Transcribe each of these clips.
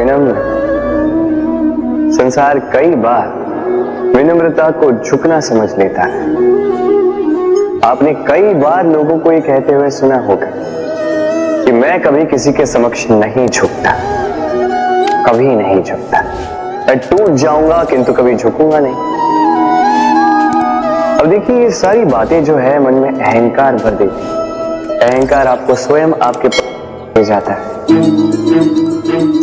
विनम्र। संसार कई बार विनम्रता को झुकना समझ लेता है। आपने कई बार लोगों को ये कहते हुए सुना होगा कि मैं कभी किसी के समक्ष नहीं झुकता, कभी नहीं झुकता, मैं टूट जाऊंगा किंतु कभी झुकूंगा नहीं। अब देखिए, ये सारी बातें जो है मन में अहंकार भर देती। अहंकार आपको स्वयं आपके ले जाता है।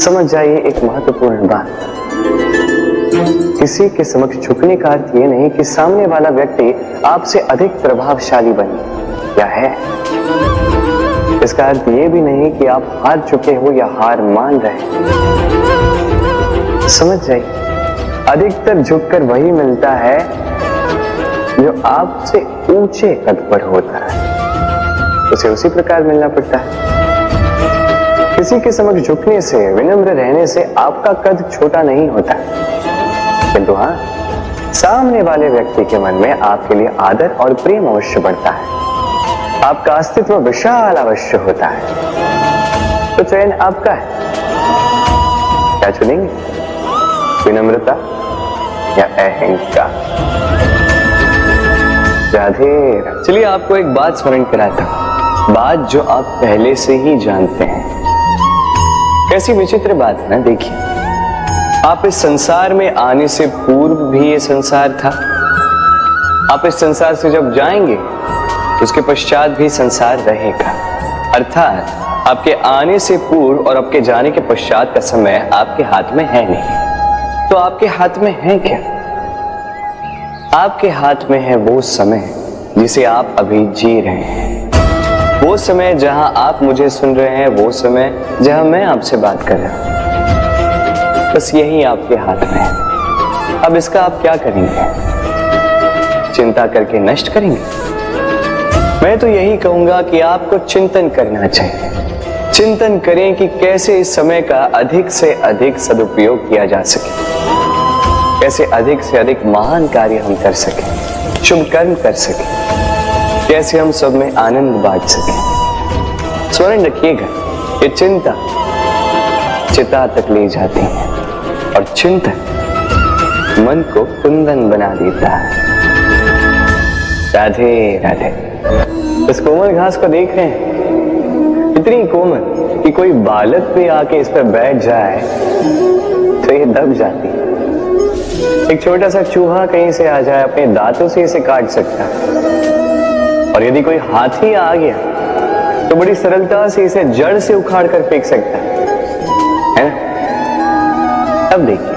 समझ जाइए एक महत्वपूर्ण बात, किसी के समक्ष झुकने का अर्थ ये नहीं कि सामने वाला व्यक्ति आपसे अधिक प्रभावशाली बने या है। इसका अर्थ ये भी नहीं कि आप हार चुके हो या हार मान रहे। समझ जाइए, अधिकतर झुककर वही मिलता है जो आपसे ऊंचे कद पर होता है, उसे उसी प्रकार मिलना पड़ता है। किसी के समक्ष झुकने से, विनम्र रहने से आपका कद छोटा नहीं होता, किंतु हाँ, सामने वाले व्यक्ति के मन में आपके लिए आदर और प्रेम अवश्य बढ़ता है। आपका अस्तित्व विशाल अवश्य होता है। तो चयन आपका है, क्या चुनेंगे? विनम्रता या अहंकार? राधे। चलिए आपको एक बात स्मरण कराता हूं, बात जो आप पहले से ही जानते हैं। कैसी विचित्र बात है ना। देखिए, आप इस संसार में आने से पूर्व भी ये संसार था, आप इस संसार से जब जाएंगे उसके पश्चात भी संसार रहेगा। अर्थात आपके आने से पूर्व और आपके जाने के पश्चात का समय आपके हाथ में है नहीं। तो आपके हाथ में है क्या? आपके हाथ में है वो समय जिसे आप अभी जी रहे हैं, वो समय जहां आप मुझे सुन रहे हैं, वो समय जहां मैं आपसे बात कर रहा हूं। बस यही आपके हाथ में है। अब इसका आप क्या करेंगे? चिंता करके नष्ट करेंगे? मैं तो यही कहूंगा कि आपको चिंतन करना चाहिए। चिंतन करें कि कैसे इस समय का अधिक से अधिक सदुपयोग किया जा सके, कैसे अधिक से अधिक महान कार्य हम कर सकें, शुभ कर्म कर सकें, कैसे हम सब में आनंद बांट सकें। स्मरण रखिएगा, ये चिंता चिता तक ले जाती है और चिंतन मन को कुंदन बना देता है। राधे राधे। इस कोमल घास को देख रहे हैं, इतनी कोमल कि कोई बालक भी आके इस पर बैठ जाए तो ये दब जाती है। एक छोटा सा चूहा कहीं से आ जाए, अपने दांतों से इसे काट सकता है, और यदि कोई हाथी a गया तो बड़ी सरलता से इसे जड़ से उखाड़ कर फेंक सकता है ना? अब देखिए,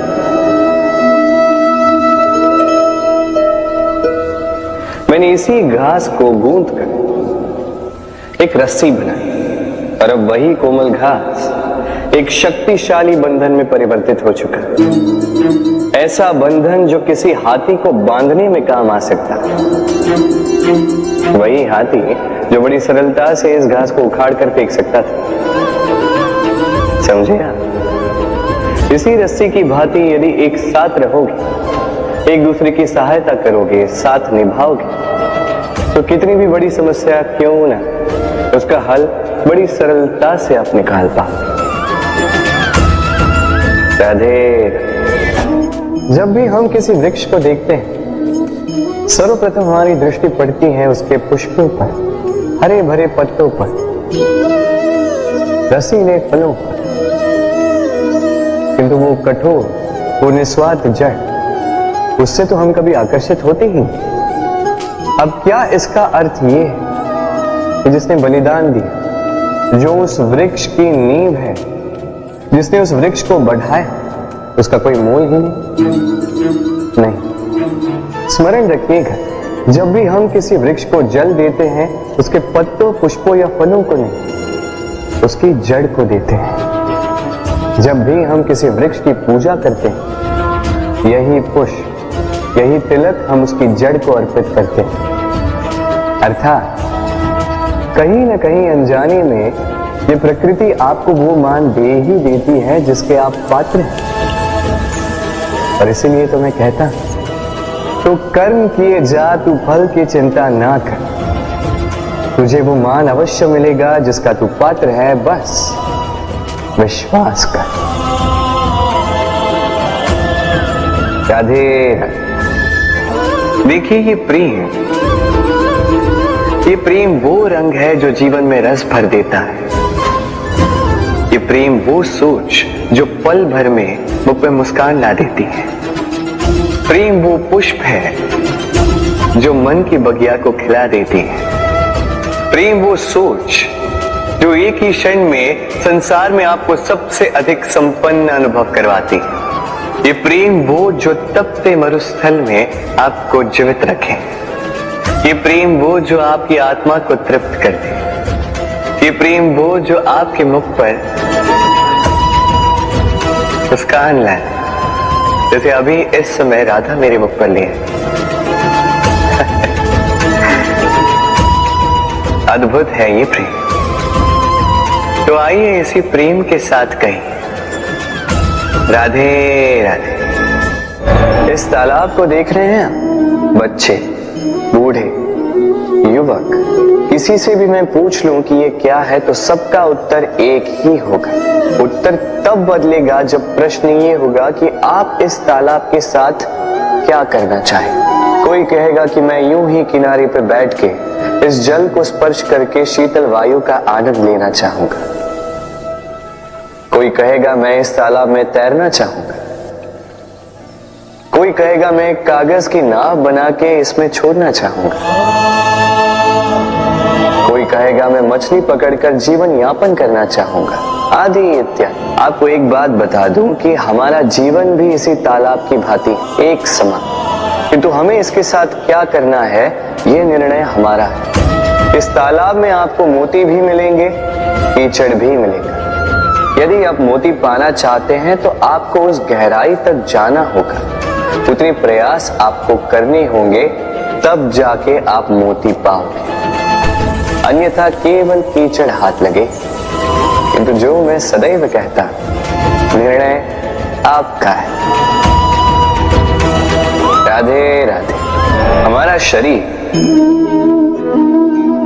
मैंने इसी घास को गूंथ कर एक रस्सी बनाई और अब वही कोमल घास एक शक्तिशाली बंधन में परिवर्तित हो चुका। ऐसा बंधन जो किसी हाथी को बांधने में काम आ सकता। वही हाथी जो बड़ी सरलता से इस घास को उखाड़ कर फेंक सकता था। समझे आप? इसी रस्सी की भांति यदि एक साथ रहोगे, एक दूसरे की सहायता करोगे, साथ निभाओगे, तो कितनी भी बड़ी समस्या क्यों ना, उसका हल बड़ी सरलता से आप निकाल पाओगे। राधे। जब भी हम किसी वृक्ष को देखते हैं, सर्वप्रथम हमारी दृष्टि पड़ती है उसके पुष्पों पर, हरे भरे पत्तों पर, रसीले फलों पर, किंतु वो कठोर, वो निस्वार्थ जड़, उससे तो हम कभी आकर्षित होते ही नहीं। अब क्या इसका अर्थ ये है कि जिसने बलिदान दिया, जो उस वृक्ष की नींव है, जिसने उस वृक्ष को बढ़ाया, उसका कोई मोल ही नहीं। स्मरण रखिएगा, जब भी हम किसी वृक्ष को जल देते हैं, उसके पत्तों, पुष्पों या फलों को नहीं, उसकी जड़ को देते हैं। जब भी हम किसी वृक्ष की पूजा करते हैं, यही पुष्प, यही तिलक हम उसकी जड़ को अर्पित करते हैं। अर्थात कहीं न कहीं अनजाने में ये प्रकृति आपको वो मान दे ही देती है जिसके आप पात्र हैं। और इसीलिए तो मैं कहता हूं, तो कर्म किए जा, तू फल की चिंता ना कर, तुझे वो मान अवश्य मिलेगा जिसका तू पात्र है, बस विश्वास कर। राधे राधे। देखिए ये प्रेम वो रंग है जो जीवन में रस भर देता है। ये प्रेम वो सोच जो पल भर में मुझ पे मुस्कान ला देती है। प्रेम वो पुष्प है जो मन की बगिया को खिला देती है। प्रेम वो सोच जो एक ही क्षण में संसार में आपको सबसे अधिक संपन्न अनुभव करवाती है। ये प्रेम वो जो तपते मरुस्थल में आपको जीवित रखे। ये प्रेम वो जो आपकी आत्मा को तृप्त कर दे। ये प्रेम वो जो आपके मुख पर मुस्कान लाए, जैसे अभी इस समय राधा मेरे मुख पर लिए। अद्भुत है ये प्रेम। तो आइए इसी प्रेम के साथ कहें राधे राधे। इस तालाब को देख रहे हैं आप? बच्चे, बूढ़े, युवक, किसी से भी मैं पूछ लूं कि ये क्या है तो सबका उत्तर एक ही होगा। उत्तर तब बदलेगा जब प्रश्न ये होगा कि आप इस तालाब के साथ क्या करना चाहें। कोई कहेगा कि मैं यूं ही किनारे पर बैठ के इस जल को स्पर्श करके शीतल वायु का आनंद लेना चाहूंगा। कोई कहेगा मैं इस तालाब में तैरना चाहूंगा। कोई कहेगा मैं एक कागज की नाव बना के इसमें छोड़ना चाहूंगा। कोई कहेगा मैं मछली पकड़कर जीवन यापन करना चाहूंगा, आदि इत्यादि। आपको एक बात बता दूं कि हमारा जीवन भी इसी तालाब की भांति एक समान, किंतु हमें इसके साथ क्या करना है यह निर्णय हमारा है। इस तालाब में आपको मोती भी मिलेंगे, कीचड़ भी मिलेगा। यदि आप मोती पाना चाहते हैं तो आपको उस गहराई तक जाना होगा, उतने प्रयास आपको करने होंगे, तब जाके आप मोती पाओगे। अन्यथा केवल कीचड़ हाथ लगे। किंतु जो मैं सदैव कहता, निर्णय आपका है। राधे राधे। हमारा शरीर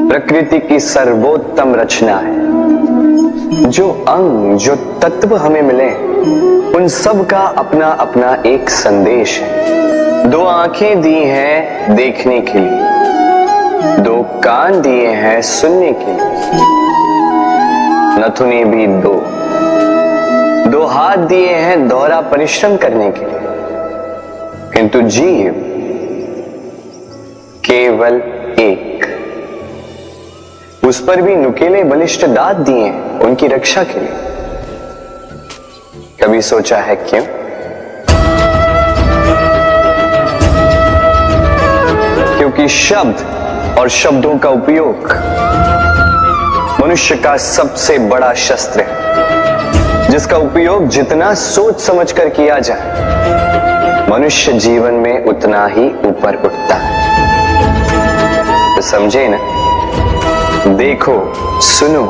प्रकृति की सर्वोत्तम रचना है। जो अंग, जो तत्व हमें मिले, उन सब का अपना अपना एक संदेश है। दो आंखें दी हैं देखने के लिए, दो कान दिए हैं सुनने के लिए, नथुने भी दो हाथ दिए हैं दोहरा परिश्रम करने के लिए, किंतु जीव केवल एक। उस पर भी नुकीले बलिष्ठ दांत दिए हैं उनकी रक्षा के लिए। कभी सोचा है क्यों? क्योंकि शब्द और शब्दों का उपयोग मनुष्य का सबसे बड़ा शस्त्र है, जिसका उपयोग जितना सोच समझ कर किया जाए, मनुष्य जीवन में उतना ही ऊपर उठता है। तो समझे ना? देखो, सुनो,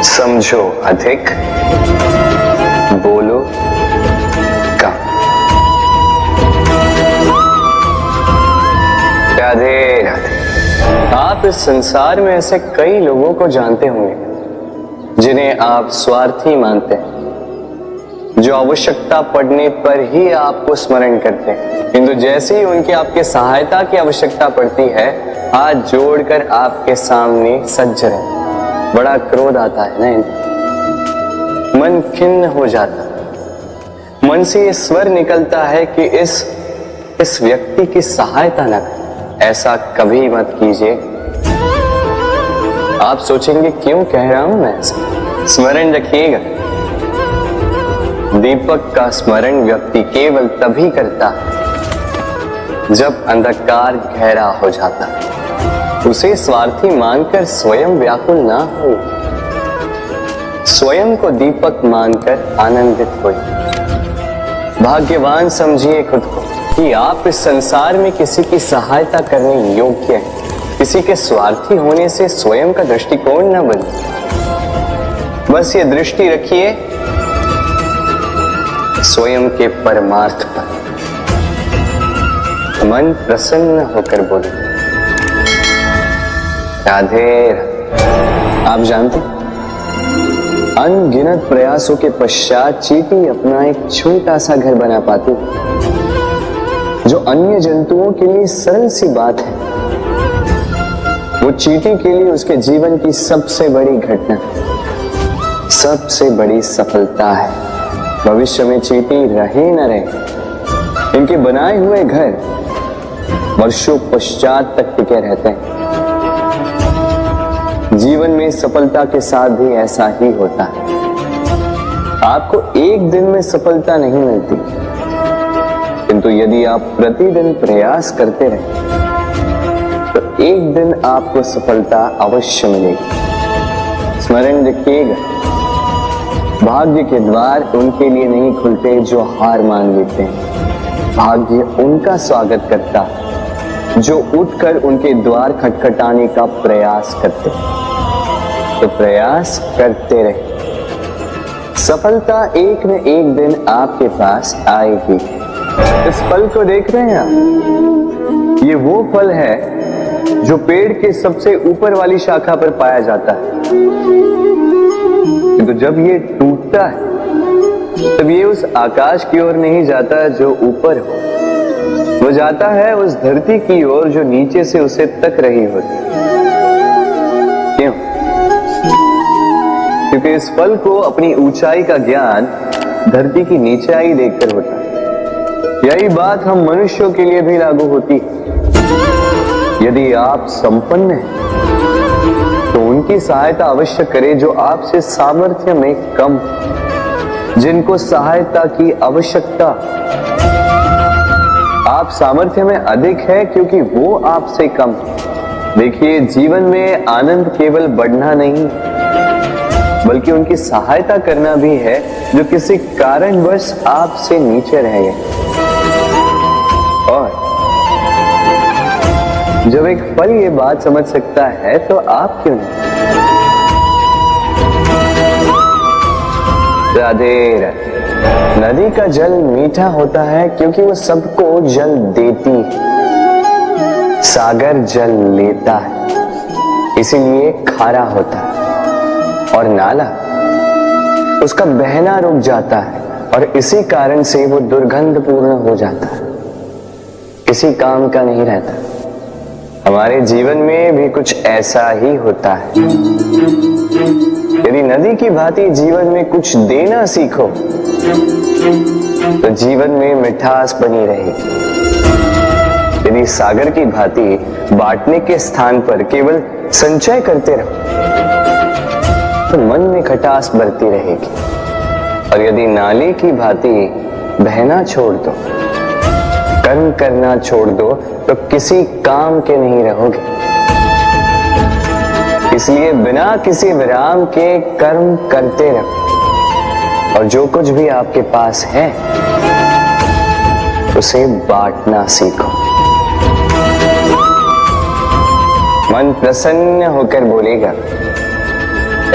समझो अधिक, बोलो कम। राधे राधे। आप इस संसार में ऐसे कई लोगों को जानते होंगे जिन्हें आप स्वार्थी मानते हैं, जो आवश्यकता पड़ने पर ही आपको स्मरण करते हैं, किंतु जैसे ही उनकी आपके सहायता की आवश्यकता पड़ती है, हाथ जोड़कर आपके सामने सज्ज रहे। बड़ा क्रोध आता है ना इन्हें, मन खिन्न हो जाता है, मन से ये स्वर निकलता है कि इस व्यक्ति की सहायता न करें, ऐसा कभी मत कीजिए। आप सोचेंगे क्यों कह रहा हूं मैं ऐसा? स्मरण रखिएगा, दीपक का स्मरण व्यक्ति केवल तभी करता है जब अंधकार गहरा हो जाता है। उसे स्वार्थी मानकर स्वयं व्याकुल ना हो, स्वयं को दीपक मानकर आनंदित हो। भाग्यवान समझिए खुद को कि आप इस संसार में किसी की सहायता करने योग्य हैं। किसी के स्वार्थी होने से स्वयं का दृष्टिकोण न बदले। बस ये दृष्टि रखिए स्वयं के परमार्थ पर। मन प्रसन्न होकर बोले राधे राधे। आप जानते, अनगिनत प्रयासों के पश्चात चींटी अपना एक छोटा सा घर बना पाती, जो अन्य जंतुओं के लिए सरल सी बात है, वो चींटी के लिए उसके जीवन की सबसे बड़ी घटना, सबसे बड़ी सफलता है। भविष्य में चींटी रहे न रहे, इनके बनाए हुए घर वर्षों पश्चात तक टिके रहते हैं। जीवन में सफलता के साथ भी ऐसा ही होता है। आपको एक दिन में सफलता नहीं मिलती, किंतु यदि आप प्रतिदिन प्रयास करते रहे तो एक दिन आपको सफलता अवश्य मिलेगी। स्मरण रखिएगा, भाग्य के द्वार उनके लिए नहीं खुलते जो हार मान लेते हैं। भाग्य उनका स्वागत करता है जो उठकर उनके द्वार खटखटाने का प्रयास करते हैं। तो प्रयास करते रहे, सफलता एक न एक दिन आपके पास आएगी। इस फल को देख रहे हैं आप? ये वो फल है जो पेड़ के सबसे ऊपर वाली शाखा पर पाया जाता है। तो जब ये टूटता है तब ये उस आकाश की ओर नहीं जाता जो ऊपर हो, वो जाता है उस धरती की ओर जो नीचे से उसे तक रही होती। क्यों? क्योंकि इस फल को अपनी ऊंचाई का ज्ञान धरती की नीचाई देखकर होता है। यही बात हम मनुष्यों के लिए भी लागू होती है। यदि आप संपन्न हैं तो उनकी सहायता अवश्य करें जो आपसे सामर्थ्य में कम, जिनको सहायता की आवश्यकता। आप सामर्थ्य में अधिक है क्योंकि वो आपसे कम। देखिए, जीवन में आनंद केवल बढ़ना नहीं बल्कि उनकी सहायता करना भी है जो किसी कारणवश आपसे नीचे रह गए। और जब एक फल ये बात समझ सकता है तो आप क्यों नहीं? राधे राधे। नदी का जल मीठा होता है क्योंकि वो सबको जल देती है। सागर जल लेता है इसीलिए खारा होता है। और नाला उसका बहना रुक जाता है और इसी कारण से वो दुर्गंधपूर्ण हो जाता है, किसी काम का नहीं रहता। हमारे जीवन में भी कुछ ऐसा ही होता है। यदि नदी की भांति जीवन में कुछ देना सीखो तो जीवन में मिठास बनी रहेगी। यदि सागर की भांति बांटने के स्थान पर केवल संचय करते रहो तो मन में खटास बढ़ती रहेगी। और यदि नाले की भांति बहना छोड़ दो, कर्म करना छोड़ दो तो किसी काम के नहीं रहोगे। इसलिए बिना किसी विराम के कर्म करते रहो और जो कुछ भी आपके पास है उसे बांटना सीखो। मन प्रसन्न होकर बोलेगा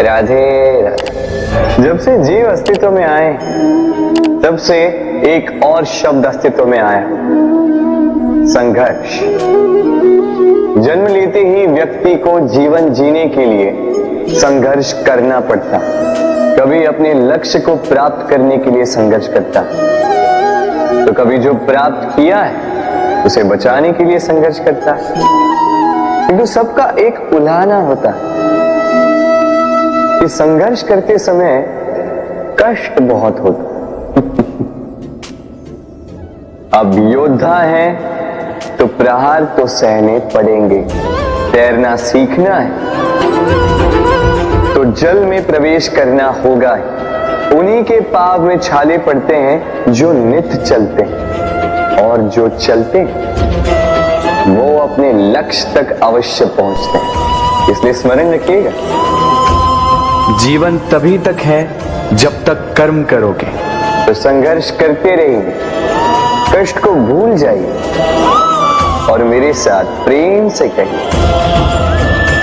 राधे राधे। जब से जीव अस्तित्व में आए तब से एक और शब्द अस्तित्व में आया, संघर्ष। जन्म लेते ही व्यक्ति को जीवन जीने के लिए संघर्ष करना पड़ता। कभी अपने लक्ष्य को प्राप्त करने के लिए संघर्ष करता, तो कभी जो प्राप्त किया है उसे बचाने के लिए संघर्ष करता। किंतु सबका एक उलाहना होता है कि संघर्ष करते समय कष्ट बहुत होता। अब योद्धा है तो प्रहार तो सहने पड़ेंगे। तैरना सीखना है तो जल में प्रवेश करना होगा। उन्हीं के पाव में छाले पड़ते हैं जो नित चलते हैं, और जो चलते हैं वो अपने लक्ष्य तक अवश्य पहुंचते हैं। इसलिए स्मरण रखिएगा, जीवन तभी तक है जब तक कर्म करोगे। तो संघर्ष करते रहिए, कष्ट को भूल जाइए और मेरे साथ प्रेम से कहिए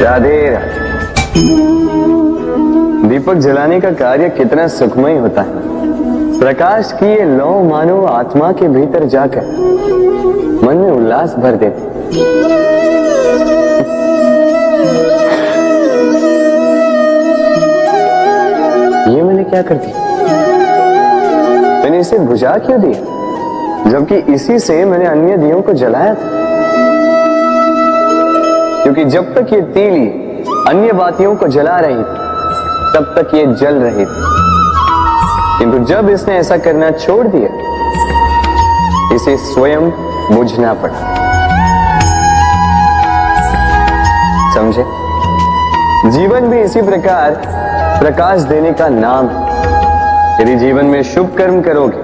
राधे राधे। दीपक जलाने का कार्य कितना सुखमय होता है। प्रकाश की ये लौ मानो आत्मा के भीतर जाकर मन में उल्लास भर देते। ये मैंने क्या कर दिया? मैंने इसे बुझा क्यों दिया? जबकि इसी से मैंने अन्य दियों को जलाया था। क्योंकि जब तक ये तीली अन्य बातियों को जला रही थी तब तक ये जल रही थी, किंतु जब इसने ऐसा करना छोड़ दिया इसे स्वयं बुझना पड़ा। समझे? जीवन भी इसी प्रकार प्रकाश देने का नाम है। यदि जीवन में शुभ कर्म करोगे,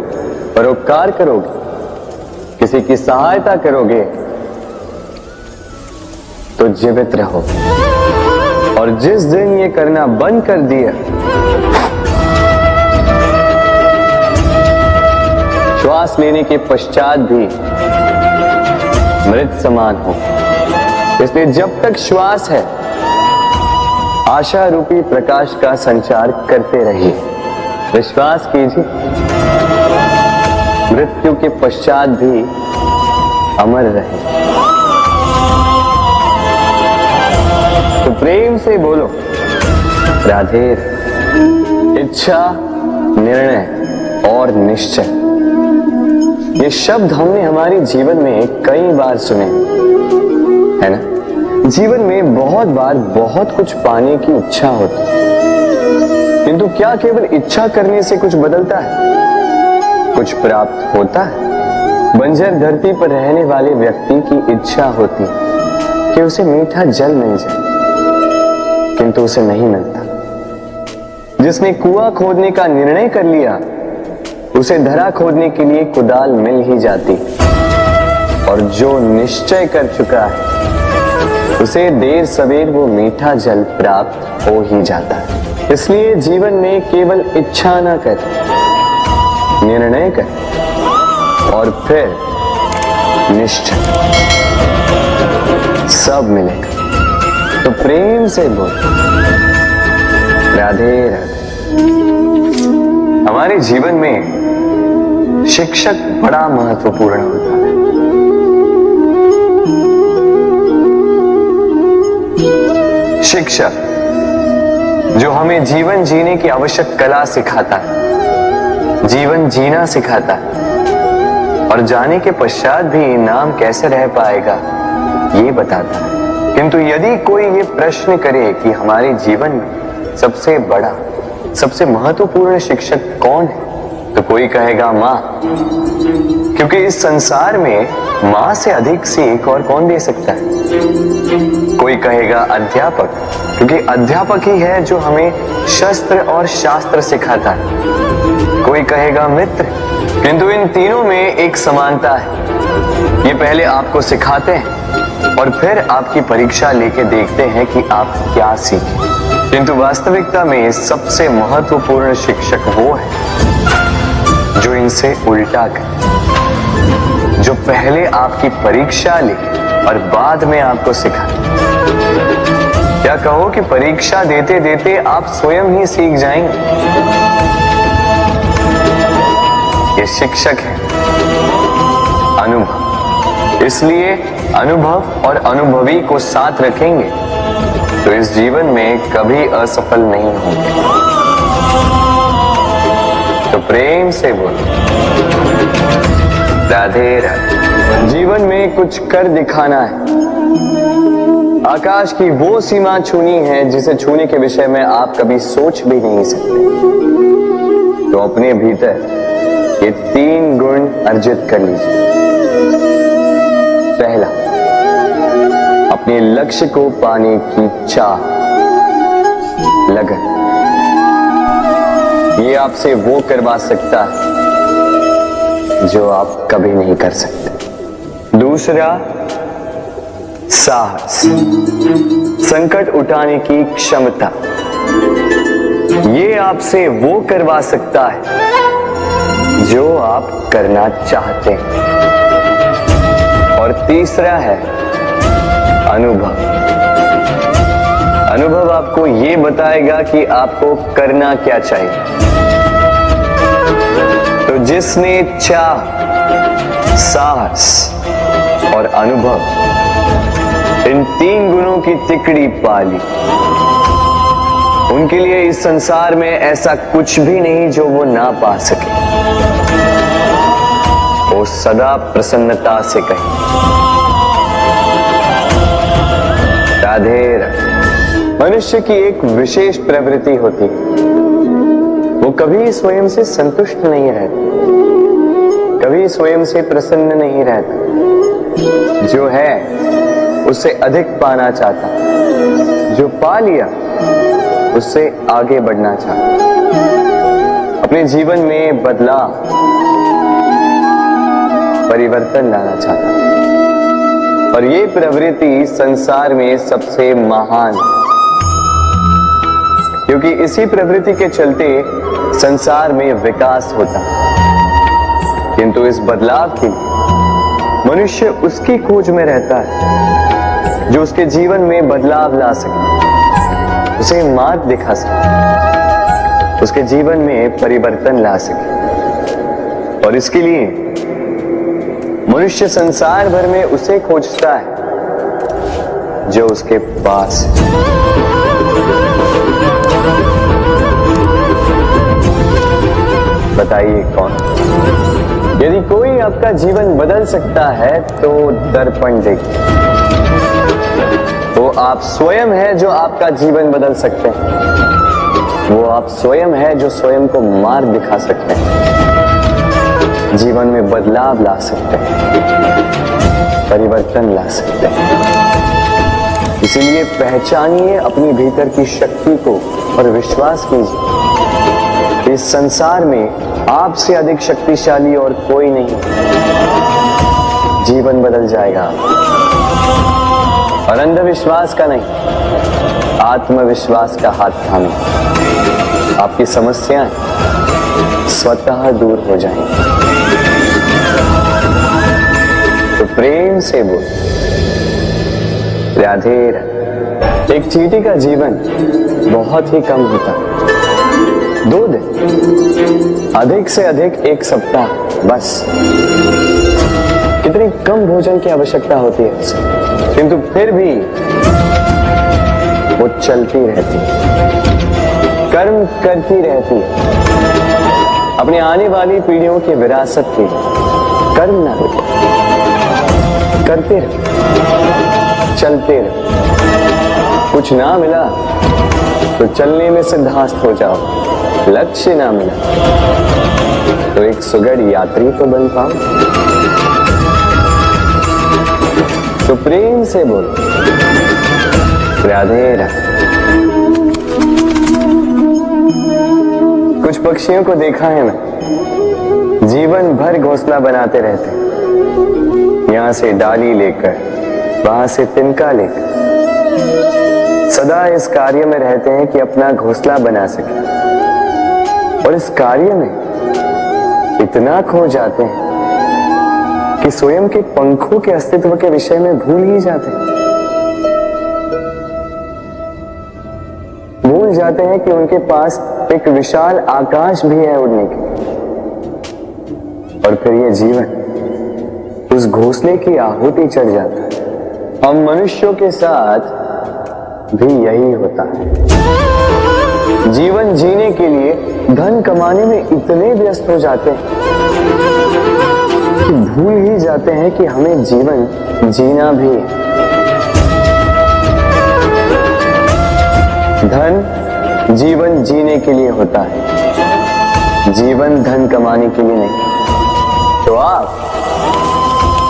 परोपकार करोगे, किसी की सहायता करोगे तो जीवित रहोगे। और जिस दिन ये करना बंद कर दिया, श्वास लेने के पश्चात भी मृत समान हो। इसलिए जब तक श्वास है आशा रूपी प्रकाश का संचार करते रहिए। विश्वास कीजिए, मृत्यु के पश्चात भी अमर रहे। तो प्रेम से बोलो राधे। इच्छा, निर्णय और निश्चय, ये शब्द हमने हमारे जीवन में कई बार सुने, है ना? जीवन में बहुत बार बहुत कुछ पाने की इच्छा होती है, किंतु क्या केवल इच्छा करने से कुछ बदलता है? कुछ प्राप्त होता है? बंजर धरती पर रहने वाले व्यक्ति की इच्छा होती है कि उसे मीठा जल मिल जाए, किंतु उसे नहीं मिलता। जिसने कुआं खोदने का निर्णय कर लिया उसे धरा खोदने के लिए कुदाल मिल ही जाती, और जो निश्चय कर चुका है उसे देर सवेर वो मीठा जल प्राप्त हो ही जाता है। इसलिए जीवन में केवल इच्छा न कर, निर्णय कर और फिर निश्चय, सब मिलेगा। तो प्रेम से बोल राधे राधे। हमारे जीवन में शिक्षक बड़ा महत्वपूर्ण होता है। शिक्षक जो हमें जीवन जीने की आवश्यक कला सिखाता है, जीवन जीना सिखाता है, और जाने के पश्चात भी नाम कैसे रह पाएगा ये बताता है। किंतु यदि कोई ये प्रश्न करे कि हमारे जीवन में सबसे बड़ा, सबसे महत्वपूर्ण शिक्षक कौन है, तो कोई कहेगा माँ, क्योंकि इस संसार में माँ से अधिक सीख और कौन दे सकता है। कोई कहेगा अध्यापक, क्योंकि अध्यापक ही है जो हमें शस्त्र और शास्त्र सिखाता है। कोई कहेगा मित्र, किंतु इन तीनों में एक समानता है। ये पहले आपको सिखाते हैं और फिर आपकी परीक्षा लेके देखते हैं कि आप क्या सीखे। किंतु वास्तविकता में सबसे महत्वपूर्ण शिक्षक वो है जो इनसे उल्टा करे, जो पहले आपकी परीक्षा ले और बाद में आपको सिखाए। क्या कहो कि परीक्षा देते देते आप स्वयं ही सीख जाएंगे। ये शिक्षक है अनुभव। इसलिए अनुभव और अनुभवी को साथ रखेंगे तो इस जीवन में कभी असफल नहीं होंगे। तो प्रेम से बोलो राधे राधे। जीवन में कुछ कर दिखाना है। आकाश की वो सीमा छूनी है जिसे छूने के विषय में आप कभी सोच भी नहीं सकते। तो अपने भीतर ये 3 गुण अर्जित कर लीजिए। पहला, अपने लक्ष्य को पाने की चाह, लगन। ये आपसे वो करवा सकता है जो आप कभी नहीं कर सकते। दूसरा, साहस, संकट उठाने की क्षमता। ये आपसे वो करवा सकता है जो आप करना चाहते हैं। और तीसरा है अनुभव। अनुभव आपको ये बताएगा कि आपको करना क्या चाहिए। तो जिसने चाह, साहस और अनुभव, इन 3 गुणों की तिकड़ी पाली, उनके लिए इस संसार में ऐसा कुछ भी नहीं जो वो ना पा सके। वो सदा प्रसन्नता से कहे राधे राधे। मनुष्य की एक विशेष प्रवृत्ति होती है, वो कभी स्वयं से संतुष्ट नहीं रहता, कभी स्वयं से प्रसन्न नहीं रहता। जो है उससे अधिक पाना चाहता, जो पा लिया उससे आगे बढ़ना चाहता, अपने जीवन में बदलाव परिवर्तन लाना चाहता। और ये प्रवृत्ति संसार में सबसे महान, क्योंकि इसी प्रवृत्ति के चलते संसार में विकास होता है। किंतु इस बदलाव के लिए मनुष्य उसकी खोज में रहता है जो उसके जीवन में बदलाव ला सके, उसे मार्ग दिखा सके, उसके जीवन में परिवर्तन ला सके। और इसके लिए मनुष्य संसार भर में उसे खोजता है जो उसके पास है। बताइए कौन? यदि कोई आपका जीवन बदल सकता है तो दर्पण देखिए, वो आप स्वयं है जो आपका जीवन बदल सकते हैं। वो आप स्वयं है जो स्वयं को मार्ग दिखा सकते हैं, जीवन में बदलाव ला सकते हैं, परिवर्तन ला सकते हैं। इसीलिए पहचानिए अपनी भीतर की शक्ति को और विश्वास कीजिए, इस संसार में आपसे अधिक शक्तिशाली और कोई नहीं। जीवन बदल जाएगा और अंधविश्वास का नहीं, आत्मविश्वास का हाथ थामे आपकी समस्याएं स्वतः दूर हो जाएंगी। तो प्रेम से बोल राधे राधे। एक चींटी का जीवन बहुत ही कम होता है, 2 दिन, अधिक से अधिक 1 सप्ताह, बस। कितनी कम भोजन की आवश्यकता होती है उसे, किंतु फिर भी वो चलती रहती है, कर्म करती रहती है, अपनी आने वाली पीढ़ियों की विरासत की कर्म ना रुके, करते रहो, चलते रहो। कुछ ना मिला तो चलने में सिद्धास्त हो जाओ, लक्ष्य ना मिला तो एक सुगढ़ यात्री तो बन पाओ। तो प्रेम से बोलो राधे राधे। कुछ पक्षियों को देखा है मैं, जीवन भर घोंसला बनाते रहते हैं, यहां से डाली लेकर, वहां से तिनका लेकर, सदा इस कार्य में रहते हैं कि अपना घोंसला बना सके। और इस कार्य में इतना खो जाते हैं कि स्वयं के पंखों के अस्तित्व के विषय में भूल ही जाते हैं। भूल जाते हैं कि उनके पास एक विशाल आकाश भी है उड़ने के। और फिर ये जीवन उस घोंसले की आहुति चढ़ जाता है। हम मनुष्यों के साथ भी यही होता है। जीवन जीने के लिए धन कमाने में इतने व्यस्त हो जाते हैं कि भूल ही जाते हैं कि हमें जीवन जीना भी है। धन जीवन जीने के लिए होता है, जीवन धन कमाने के लिए नहीं। तो आप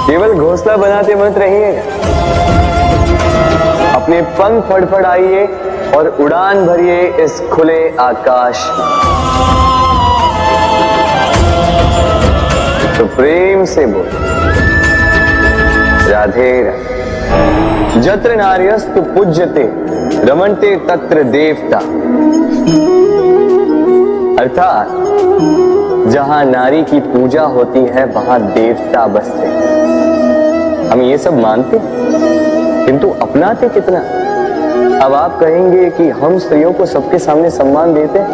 केवल घोंसला बनाते मत रहिएगा, अपने पंख फड़फड़ाइए और उड़ान भरिए इस खुले आकाश। तो प्रेम से बोल राधे राधे। जत्र नार्यस्तु पूज्यते रमन्ते तत्र देवता। अर्थात जहां नारी की पूजा होती है वहां देवता बसते। हम ये सब मानते किंतु अपनाते कितना? अब आप कहेंगे कि हम स्त्रियों को सबके सामने सम्मान देते हैं,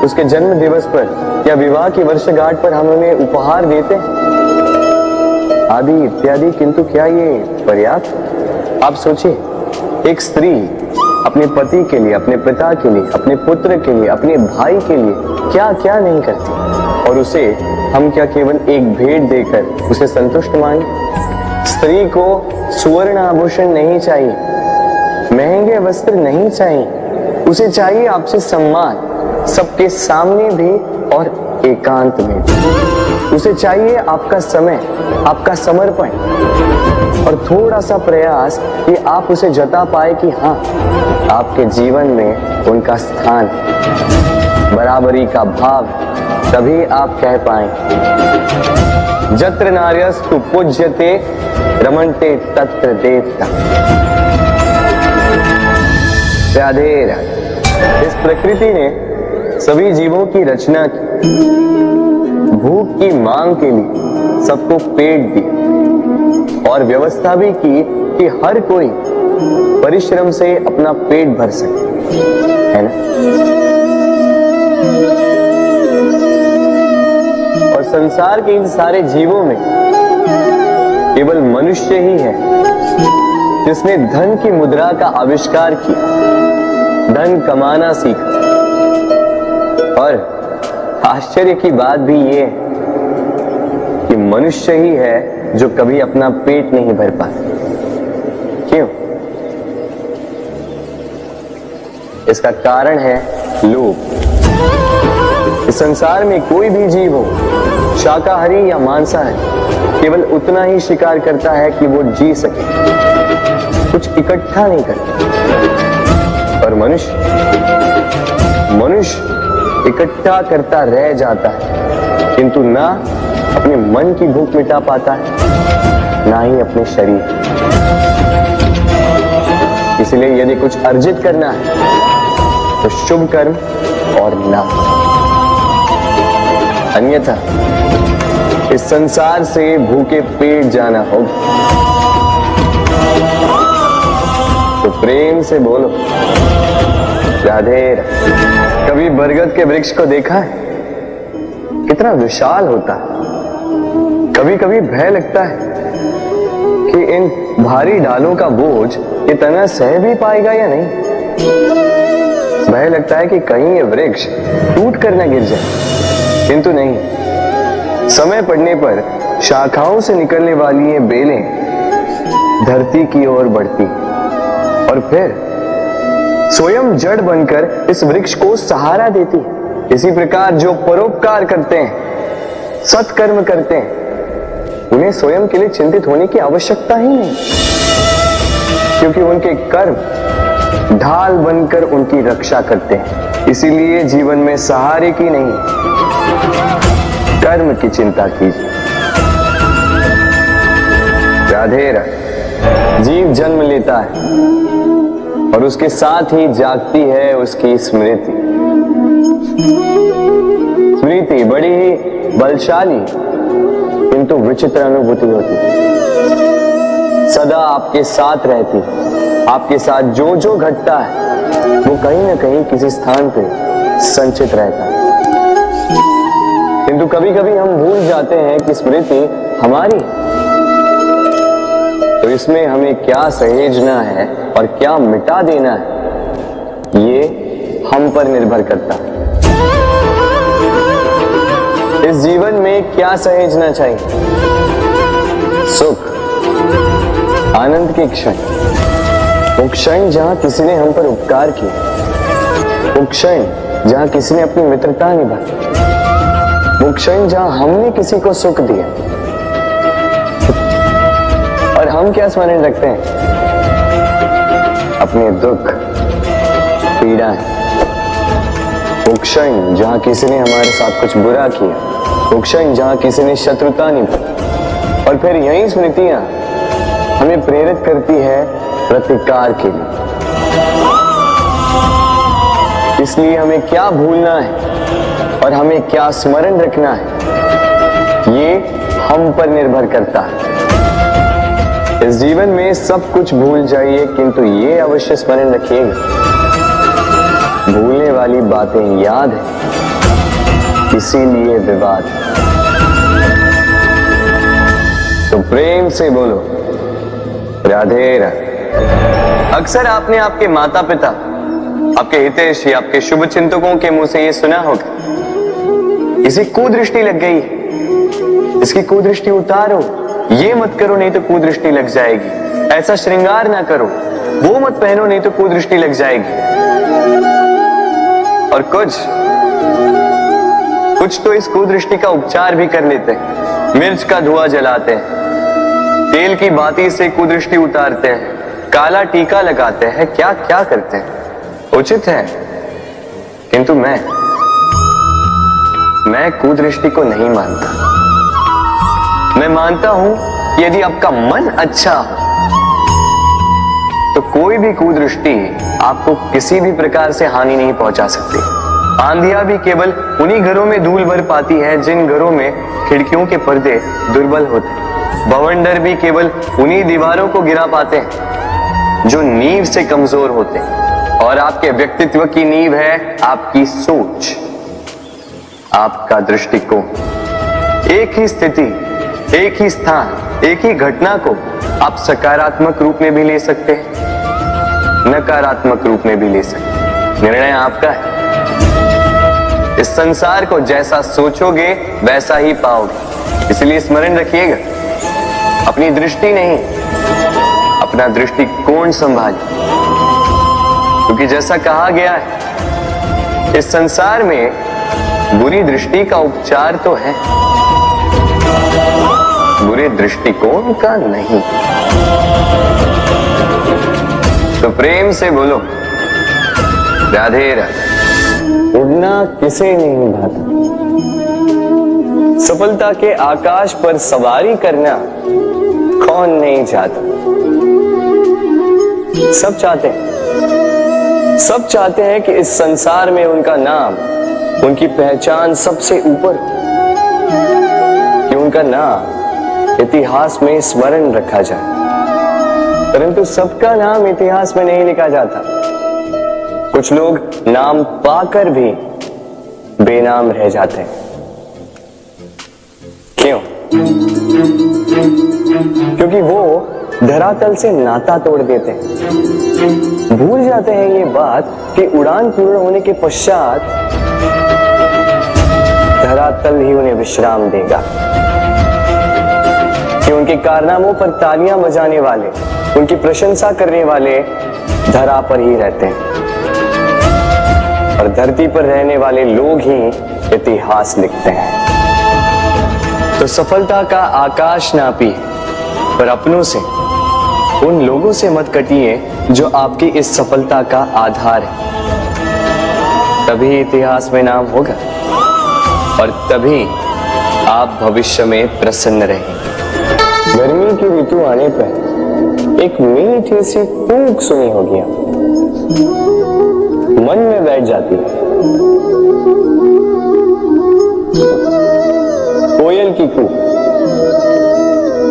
उसके जन्म दिवस पर या विवाह की वर्षगांठ पर हम उन्हें उपहार देते आदि इत्यादि, किंतु क्या ये पर्याप्त? आप सोचिए, एक स्त्री अपने पति के लिए, अपने पिता के लिए, अपने पुत्र के लिए, अपने भाई के लिए क्या क्या नहीं करती। और उसे हम क्या केवल एक भेंट देकर उसे संतुष्ट माने? स्त्री को सुवर्ण आभूषण नहीं चाहिए, महंगे वस्त्र नहीं चाहिए, उसे चाहिए आपसे सम्मान, सबके सामने भी और एकांत में भी। उसे चाहिए आपका समय, आपका समर्पण और थोड़ा सा प्रयास कि आप उसे जता पाए कि हाँ, आपके जीवन में उनका स्थान, बराबरी का भाव। तभी आप कह पाए जत्र नार्यस्तु पूज्यते रमन्ते तत्र देवता। राधे राधे। इस प्रकृति ने सभी जीवों की रचना की, भूख की मांग के लिए सबको पेट दी और व्यवस्था भी की कि हर कोई परिश्रम से अपना पेट भर सके, है ना? और संसार के इन सारे जीवों में केवल मनुष्य ही है जिसने धन की मुद्रा का आविष्कार किया, धन कमाना सीखा। और आश्चर्य की बात भी ये है कि मनुष्य ही है जो कभी अपना पेट नहीं भर पाता। क्यों? इसका कारण है लोभ। इस संसार में कोई भी जीव हो, शाकाहारी या मांसाहारी, केवल उतना ही शिकार करता है कि वो जी सके, कुछ इकट्ठा नहीं करता। और मनुष्य इकट्ठा करता रह जाता है, किंतु ना अपने मन की भूख मिटा पाता है, ना ही अपने शरीर। इसलिए यदि कुछ अर्जित करना है तो शुभ कर्म और नाम, अन्यथा इस संसार से भूखे पेट जाना होगा। तो प्रेम से बोलो राधे राधे। कभी बरगद के वृक्ष को देखा है? कितना विशाल होता है। कभी कभी भय लगता है कि इन भारी डालों का बोझ ये तना सह भी पाएगा या नहीं। भय लगता है कि कहीं ये वृक्ष टूट कर न गिर जाए, किंतु नहीं। समय पड़ने पर शाखाओं से निकलने वाली ये बेलें धरती की ओर बढ़ती और फिर स्वयं जड़ बनकर इस वृक्ष को सहारा देती। इसी प्रकार जो परोपकार करते हैं, सत्कर्म करते हैं, उन्हें स्वयं के लिए चिंतित होने की आवश्यकता ही नहीं, क्योंकि उनके कर्म ढाल बनकर उनकी रक्षा करते हैं। इसीलिए जीवन में सहारे की नहीं, कर्म की चिंता कीजिए। राधे राधे। जीव जन्म लेता है और उसके साथ ही जागती है उसकी स्मृति। स्मृति बड़ी ही बलशाली किंतु विचित्र अनुभूति होती है। सदा आपके साथ रहती, आपके साथ जो जो घटता है वो कहीं ना कहीं किसी स्थान पे संचित रहता है। किंतु कभी कभी हम भूल जाते हैं कि स्मृति हमारी, तो इसमें हमें क्या सहेजना है और क्या मिटा देना है, ये हम पर निर्भर करता है। इस जीवन में क्या सहेजना चाहिए? सुख, आनंद के क्षण, वो क्षण जहां किसी ने हम पर उपकार किया, वो क्षण जहां किसी ने अपनी मित्रता निभाई, वो क्षण जहां हमने किसी को सुख दिया। और हम क्या स्मरण रखते हैं? अपने दुख, पीड़ाएं। वो क्षण जहां किसी ने हमारे साथ कुछ बुरा किया, वो क्षण जहां किसी ने शत्रुता निभाई। और फिर यही स्मृतियां हमें प्रेरित करती है प्रतिकार के लिए। इसलिए हमें क्या भूलना है और हमें क्या स्मरण रखना है, ये हम पर निर्भर करता है। इस जीवन में सब कुछ भूल जाइए, किंतु ये अवश्य स्मरण रखिएगा, भूलने वाली बातें याद है, इसीलिए विवाद। तो प्रेम से बोलो राधे राधे। अक्सर आपने आपके माता पिता, आपके हितैषी, आपके शुभ चिंतकों के मुंह से ये सुना होगा इसे कुदृष्टि लग गई, इसकी कुदृष्टि उतारो। ये मत करो नहीं तो कुदृष्टि लग जाएगी, ऐसा श्रृंगार ना करो, वो मत पहनो नहीं तो कुदृष्टि लग जाएगी। और कुछ तो इस कुदृष्टि का उपचार भी कर लेते हैं। मिर्च का धुआं जलाते हैं, तेल की बाती से कुदृष्टि उतारते हैं, काला टीका लगाते हैं, क्या क्या करते हैं, उचित है। किंतु मैं कुदृष्टि को नहीं मानता। मैं मानता हूं कि यदि आपका मन अच्छा हो तो कोई भी कुदृष्टि आपको किसी भी प्रकार से हानि नहीं पहुंचा सकती। आंधियां भी केवल उन्हीं घरों में धूल भर पाती है जिन घरों में खिड़कियों के पर्दे दुर्बल होते। बवंडर भी केवल उन्हीं दीवारों को गिरा पाते हैं जो नींव से कमजोर होते हैं। और आपके व्यक्तित्व की नींव है आपकी सोच, आपका दृष्टिकोण। एक ही स्थिति, एक ही स्थान, एक ही घटना को आप सकारात्मक रूप में भी ले सकते हैं, नकारात्मक रूप में भी ले सकते हैं। निर्णय आपका है। इस संसार को जैसा सोचोगे वैसा ही पाओगे। इसलिए स्मरण रखिएगा, अपनी दृष्टि नहीं, अपना दृष्टिकोण संभालिए। क्योंकि जैसा कहा गया है, इस संसार में बुरी दृष्टि का उपचार तो है, बुरे दृष्टिकोण का नहीं। तो प्रेम से बोलो, राधे राधे। उड़ना किसे नहीं भाता, सफलता के आकाश पर सवारी करना कौन नहीं चाहता। सब चाहते हैं कि इस संसार में उनका नाम, उनकी पहचान सबसे ऊपर, कि उनका नाम इतिहास में स्मरण रखा जाए। परंतु सबका नाम इतिहास में नहीं लिखा जाता। कुछ लोग नाम पाकर भी बेनाम रह जाते हैं। क्यों? क्योंकि वो धरातल से नाता तोड़ देते हैं। भूल जाते हैं ये बात कि उड़ान पूर्ण होने के पश्चात धरातल ही उन्हें विश्राम देगा, कि उनके कारनामों पर तालियां बजाने वाले, उनकी प्रशंसा करने वाले धरा पर ही रहते हैं और धरती पर रहने वाले लोग ही इतिहास लिखते हैं। तो सफलता का आकाश नापी, पर अपनों से, उन लोगों से मत कटिए जो आपकी इस सफलता का आधार है। तभी इतिहास में नाम होगा और तभी आप भविष्य में प्रसन्न रहेंगे। गर्मी की ऋतु आने पर एक मीठी सी कूक सुनी होगी, मन में बैठ जाती है। कोयल की कूक,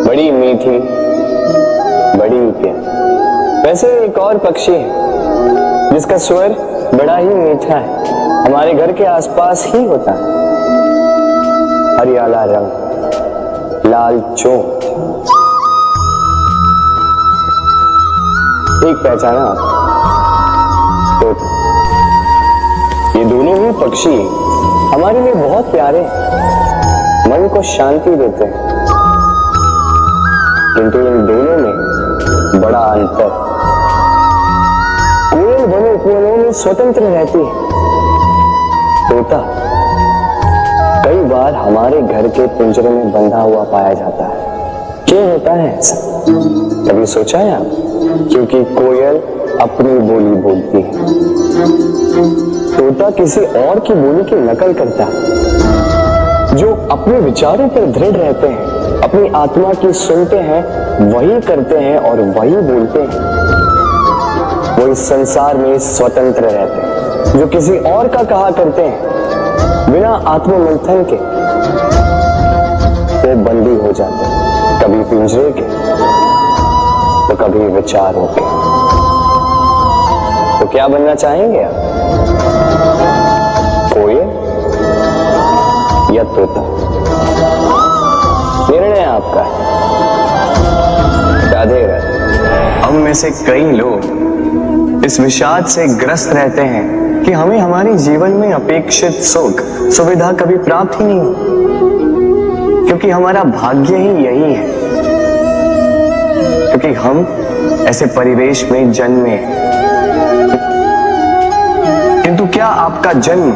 बड़ी मीठी, बड़ी प्यारी। वैसे एक और पक्षी है जिसका स्वर बड़ा ही मीठा है, हमारे घर के आसपास ही होता है। हरियाला रंग, लाल चोंच। एक पहचाना आप? तोता। ये दोनों ही पक्षी हमारे लिए बहुत प्यारे हैं, मन को शांति देते हैं। किंतु इन दोनों में बड़ा अंतर। कोयल बने उपवनों में स्वतंत्र रहती है, तोता कई बार हमारे घर के पिंजरे में बंधा हुआ पाया जाता है। क्यों होता है ऐसा? कभी सोचा है आप? क्योंकि कोयल अपनी बोली बोलती है, तोता किसी और की बोली की नकल करता है। जो अपने विचारों पर दृढ़ रहते हैं, अपनी आत्मा की सुनते हैं, वही करते हैं और वही बोलते हैं। वो इस संसार में स्वतंत्र रहते हैं। जो किसी और का कहा करते हैं बिना आत्ममंथन के, वो बंदी हो जाते हैं, कभी पिंजरे के तो कभी विचारों के। तो क्या बनना चाहेंगे आप? कोयल या तोता? निर्णय आपका है। राधे राधे। हम में से कई लोग इस विषाद से ग्रस्त रहते हैं कि हमें हमारे जीवन में अपेक्षित सुख सुविधा कभी प्राप्त ही नहीं हो, क्योंकि हमारा भाग्य ही यही है, क्योंकि हम ऐसे परिवेश में जन्मे। किंतु क्या आपका जन्म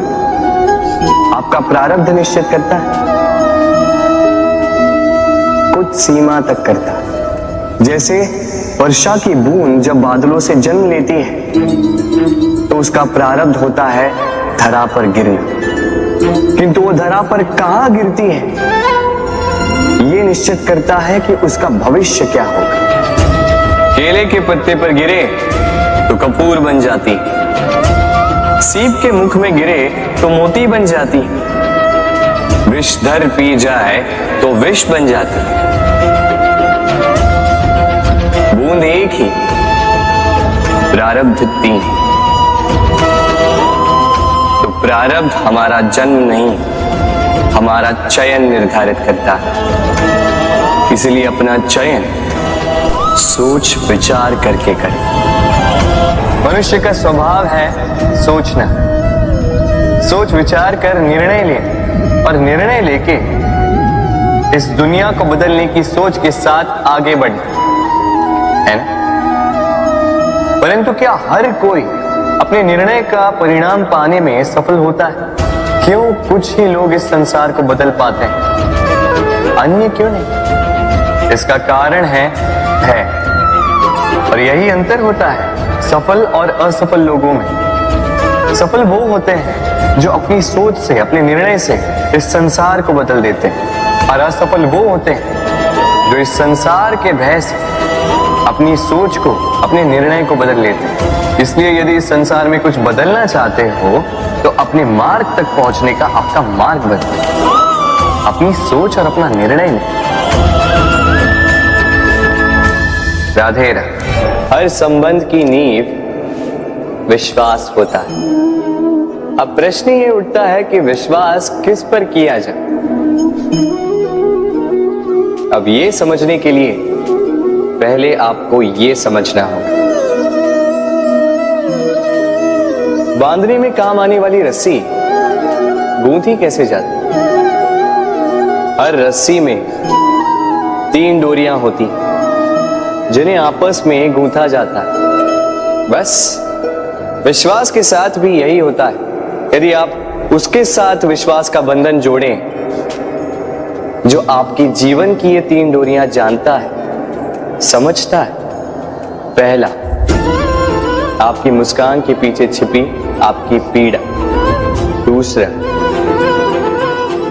आपका प्रारब्ध निश्चित करता है? कुछ सीमा तक करता है। जैसे वर्षा की बूंद जब बादलों से जन्म लेती है तो उसका प्रारब्ध होता है धरा पर गिरना, किंतु वो धरा पर कहां गिरती है ये निश्चित करता है कि उसका भविष्य क्या होगा। केले के पत्ते पर गिरे तो कपूर बन जाती, सीप के मुख में गिरे तो मोती बन जाती, विषधर पी जाए तो विष बन जाती। बूंद एक ही, प्रारब्ध तीन। तो प्रारब्ध हमारा जन्म नहीं, हमारा चयन निर्धारित करता है। इसलिए अपना चयन सोच विचार करके करें। मनुष्य का स्वभाव है सोचना, सोच विचार कर निर्णय ले और निर्णय लेके इस दुनिया को बदलने की सोच के साथ आगे बढ़े, है ना? परंतु क्या हर कोई अपने निर्णय का परिणाम पाने में सफल होता है? क्यों कुछ ही लोग इस संसार को बदल पाते हैं, अन्य क्यों नहीं? इसका कारण है भय, और यही अंतर होता है सफल और असफल लोगों में। सफल वो होते हैं जो अपनी सोच से, अपने निर्णय से इस संसार को बदल देते हैं, और असफल वो होते हैं जो इस संसार के भय से अपनी सोच को, अपने निर्णय को बदल लेते हैं। इसलिए यदि इस संसार में कुछ बदलना चाहते हो तो अपने मार्ग तक पहुंचने का आपका मार्ग बदलो, अपनी सोच और अपना निर्णय लें। राधे राधे। हर संबंध की नींव विश्वास होता है। अब प्रश्न ये उठता है कि विश्वास किस पर किया जाए। अब ये समझने के लिए पहले आपको ये समझना होगा, बांधने में काम आने वाली रस्सी गूंथी कैसे जाती? हर रस्सी में 3 डोरियां होती जिन्हें आपस में गूंथा जाता है। बस विश्वास के साथ भी यही होता है। यदि आप उसके साथ विश्वास का बंधन जोड़ें जो आपकी जीवन की ये 3 डोरियां जानता है, समझता है। पहला, आपकी मुस्कान के पीछे छिपी आपकी पीड़ा। दूसरा,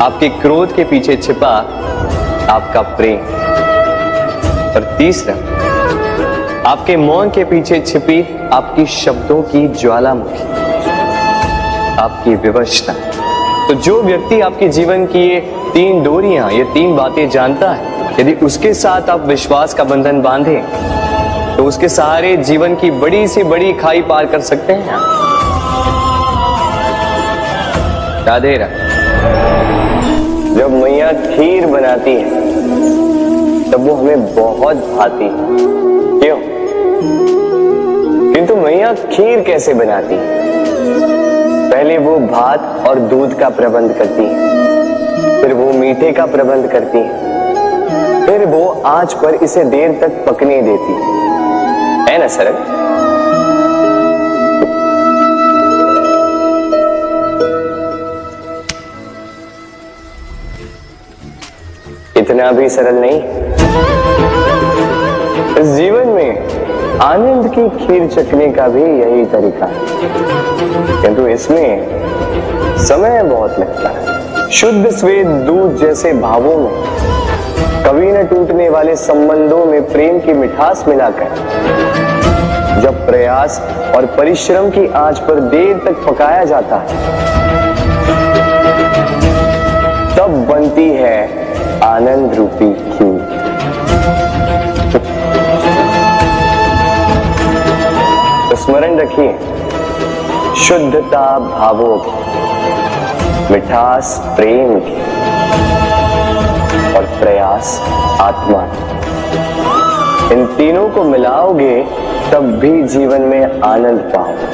आपके क्रोध के पीछे छिपा आपका प्रेम। और तीसरा, आपके मौन के पीछे छिपी आपकी शब्दों की ज्वालामुखी, आपकी विवशता। तो जो व्यक्ति आपके जीवन की ये 3 डोरियां, ये 3 बातें जानता है, यदि उसके साथ आप विश्वास का बंधन बांधे तो उसके सहारे जीवन की बड़ी से बड़ी खाई पार कर सकते हैं। राधे राधे। जब मैया खीर बनाती है तब वो हमें बहुत भाती है, क्यों? किंतु मैया खीर कैसे बनाती है? पहले वो भात और दूध का प्रबंध करती है, फिर वो मीठे का प्रबंध करती है, फिर वो आंच पर इसे देर तक पकने देती है ना सरल? इतना भी सरल नहीं। इस जीवन में आनंद की खीर चखने का भी यही तरीका है, किंतु इसमें समय बहुत लगता है। शुद्ध श्वेत दूध जैसे भावों में, कभी न टूटने वाले संबंधों में प्रेम की मिठास मिलाकर जब प्रयास और परिश्रम की आंच पर देर तक पकाया जाता है तब बनती है आनंद रूपी खीर। तो स्मरण रखिए, शुद्धता भावों की, मिठास प्रेम की और प्रयास आत्मा की, इन तीनों को मिलाओगे तब भी जीवन में आनंद पाओगे।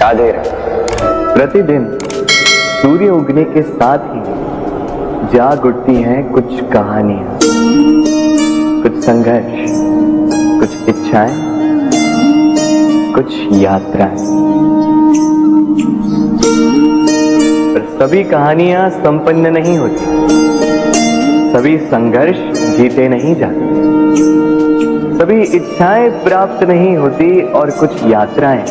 राधे राधे। प्रतिदिन सूर्य उगने के साथ ही जाग उठती हैं कुछ कहानियां, कुछ संघर्ष, कुछ इच्छाएं, कुछ यात्राएं। पर सभी कहानियां संपन्न नहीं होती, सभी संघर्ष जीते नहीं जाते, सभी इच्छाएं प्राप्त नहीं होती और कुछ यात्राएं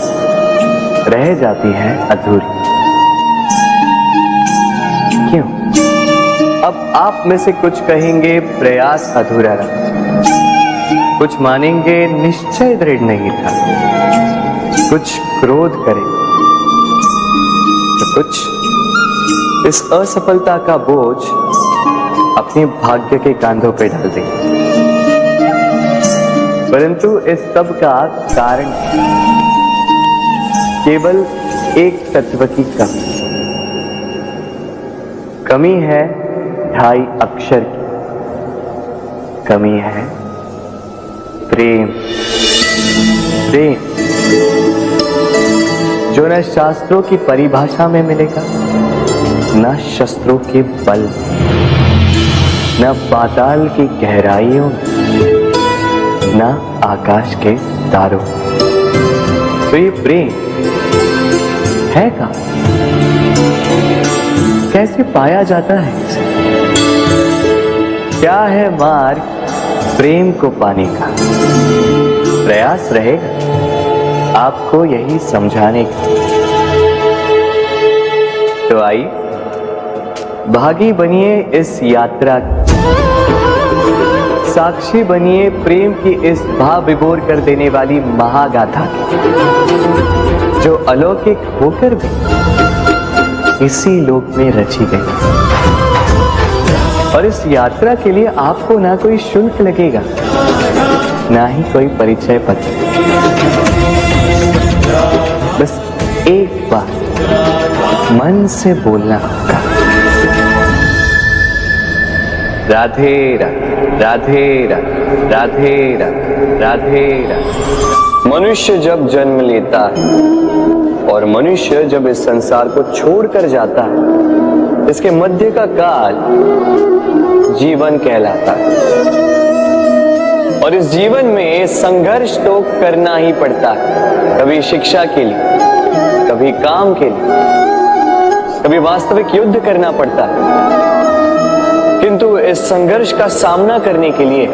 रह जाती हैं अधूरी। क्यों? अब आप में से कुछ कहेंगे प्रयास अधूरा रहा, कुछ मानेंगे निश्चय दृढ़ नहीं था, कुछ क्रोध करेंगे, तो कुछ इस असफलता का बोझ अपने भाग्य के कांधों पे डाल देंगे। परंतु इस सब का कारण केवल एक तत्व की कमी है, 2.5 अक्षर की कमी है, प्रेम। प्रेम जो न शास्त्रों की परिभाषा में मिलेगा, न शस्त्रों के बल, न पाताल की गहराइयों में, न आकाश के तारों। तो ये प्रेम है कहाँ? कैसे पाया जाता है? क्या है मार्ग प्रेम को पाने का? प्रयास रहेगा आपको यही समझाने का। तो आइए भागी बनिए इस यात्रा की, साक्षी बनिए प्रेम की इस भाव विभोर कर देने वाली महागाथा की, जो अलौकिक होकर भी इसी लोक में रची गई। और इस यात्रा के लिए आपको ना कोई शुल्क लगेगा, ना ही कोई परिचय पत्र। बस एक बार मन से बोलना होगा, राधे राधे राधे राधे राधे राधे राधे राधे। मनुष्य जब जन्म लेता है और मनुष्य जब इस संसार को छोड़कर जाता है, इसके मध्य का काल जीवन कहलाता है। और इस जीवन में संघर्ष तो करना ही पड़ता है, कभी शिक्षा के लिए, कभी काम के लिए, कभी वास्तविक युद्ध करना पड़ता है। किंतु इस संघर्ष का सामना करने के लिए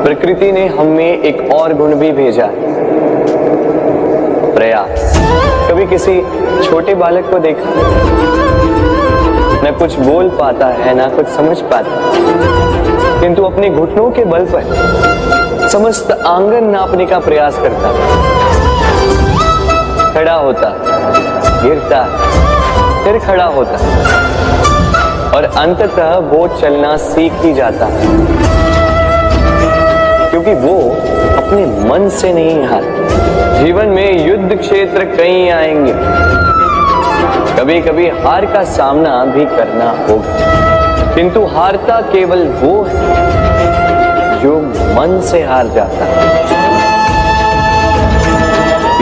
प्रकृति ने हमें एक और गुण भी भेजा, प्रयास। कभी किसी छोटे बालक को देखा, न कुछ बोल पाता है, ना कुछ समझ पाता, किंतु अपने घुटनों के बल पर समस्त आंगन नापने का प्रयास करता, खड़ा होता, गिरता, फिर खड़ा होता और अंततः वो चलना सीख ही जाता, क्योंकि वो अपने मन से नहीं हारता। जीवन में युद्ध क्षेत्र कई आएंगे, कभी कभी हार का सामना भी करना होगा, किंतु हारता केवल वो है जो मन से हार जाता है।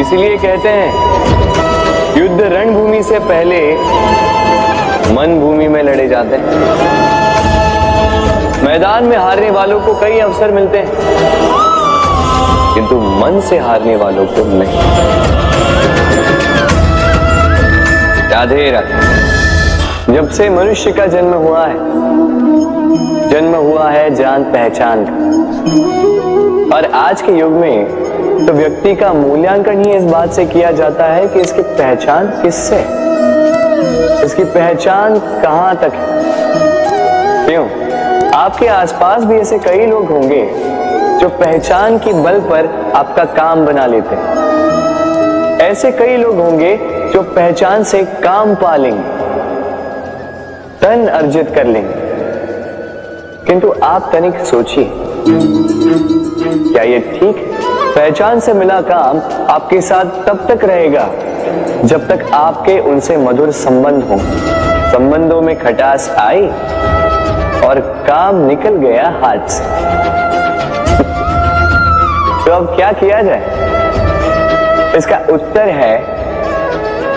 इसलिए कहते हैं युद्ध रणभूमि से पहले मन भूमि में लड़े जाते हैं। मैदान में हारने वालों को कई अवसर मिलते हैं, किंतु मन से हारने वालों को नहीं। राधे राधे। जब से मनुष्य का जन्म हुआ है जान पहचान का। और आज के युग में तो व्यक्ति का मूल्यांकन ही इस बात से किया जाता है कि इसकी पहचान किससे, इसकी पहचान कहां तक है। क्यों? आपके आसपास भी ऐसे कई लोग होंगे जो पहचान की बल पर आपका काम बना लेते हैं। ऐसे कई लोग होंगे जो पहचान से काम पा लेंगे, धन अर्जित कर लेंगे। किंतु आप तनिक सोचिए, क्या ये ठीक है? पहचान से मिला काम आपके साथ तब तक रहेगा जब तक आपके उनसे मधुर संबंध हों। संबंधों में खटास आई और काम निकल गया हाथ से। तो अब क्या किया जाए? इसका उत्तर है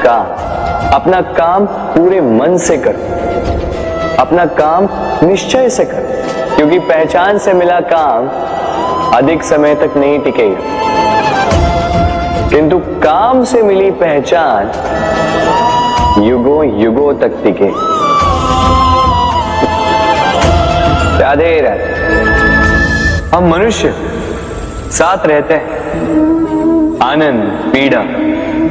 अपना काम पूरे मन से करो, अपना काम निश्चय से करो, क्योंकि पहचान से मिला काम अधिक समय तक नहीं टिकेगा, किंतु काम से मिली पहचान युगों युगों तक टिके। राधे राधे। हम मनुष्य साथ रहते हैं, आनंद पीड़ा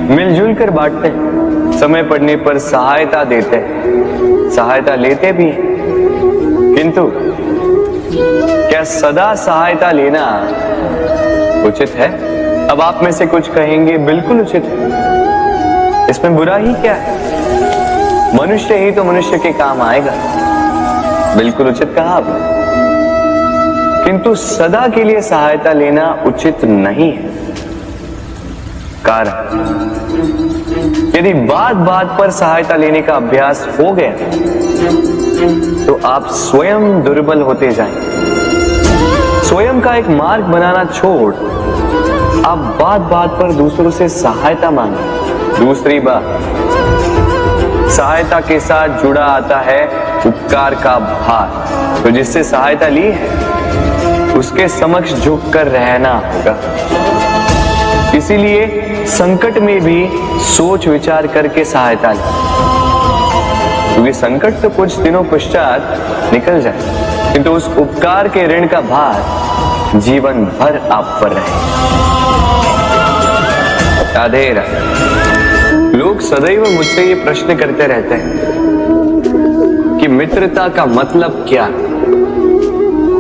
मिलजुल कर बांटते हैं, समय पड़ने पर सहायता देते हैं, सहायता लेते भी हैं, किंतु क्या सदा सहायता लेना उचित है? अब आप में से कुछ कहेंगे बिल्कुल उचित है, इसमें बुरा ही क्या है? मनुष्य ही तो मनुष्य के काम आएगा। बिल्कुल उचित कहा आपने, किंतु सदा के लिए सहायता लेना उचित नहीं है। कारण, यदि बात बात पर सहायता लेने का अभ्यास हो गया तो आप स्वयं दुर्बल होते जाएंगे। स्वयं का एक मार्ग बनाना छोड़ आप बात बात पर दूसरों से सहायता मांगे। दूसरी बात, सहायता के साथ जुड़ा आता है उपकार का भार, तो जिससे सहायता ली है उसके समक्ष झुककर रहना होगा। इसीलिए संकट में भी सोच विचार करके सहायता लें, क्योंकि संकट तो कुछ दिनों पश्चात निकल जाए, किंतु उस उपकार के ऋण का भार जीवन भर आप पर रहे। राधे राधे। लोग सदैव मुझसे ये प्रश्न करते रहते हैं कि मित्रता का मतलब क्या,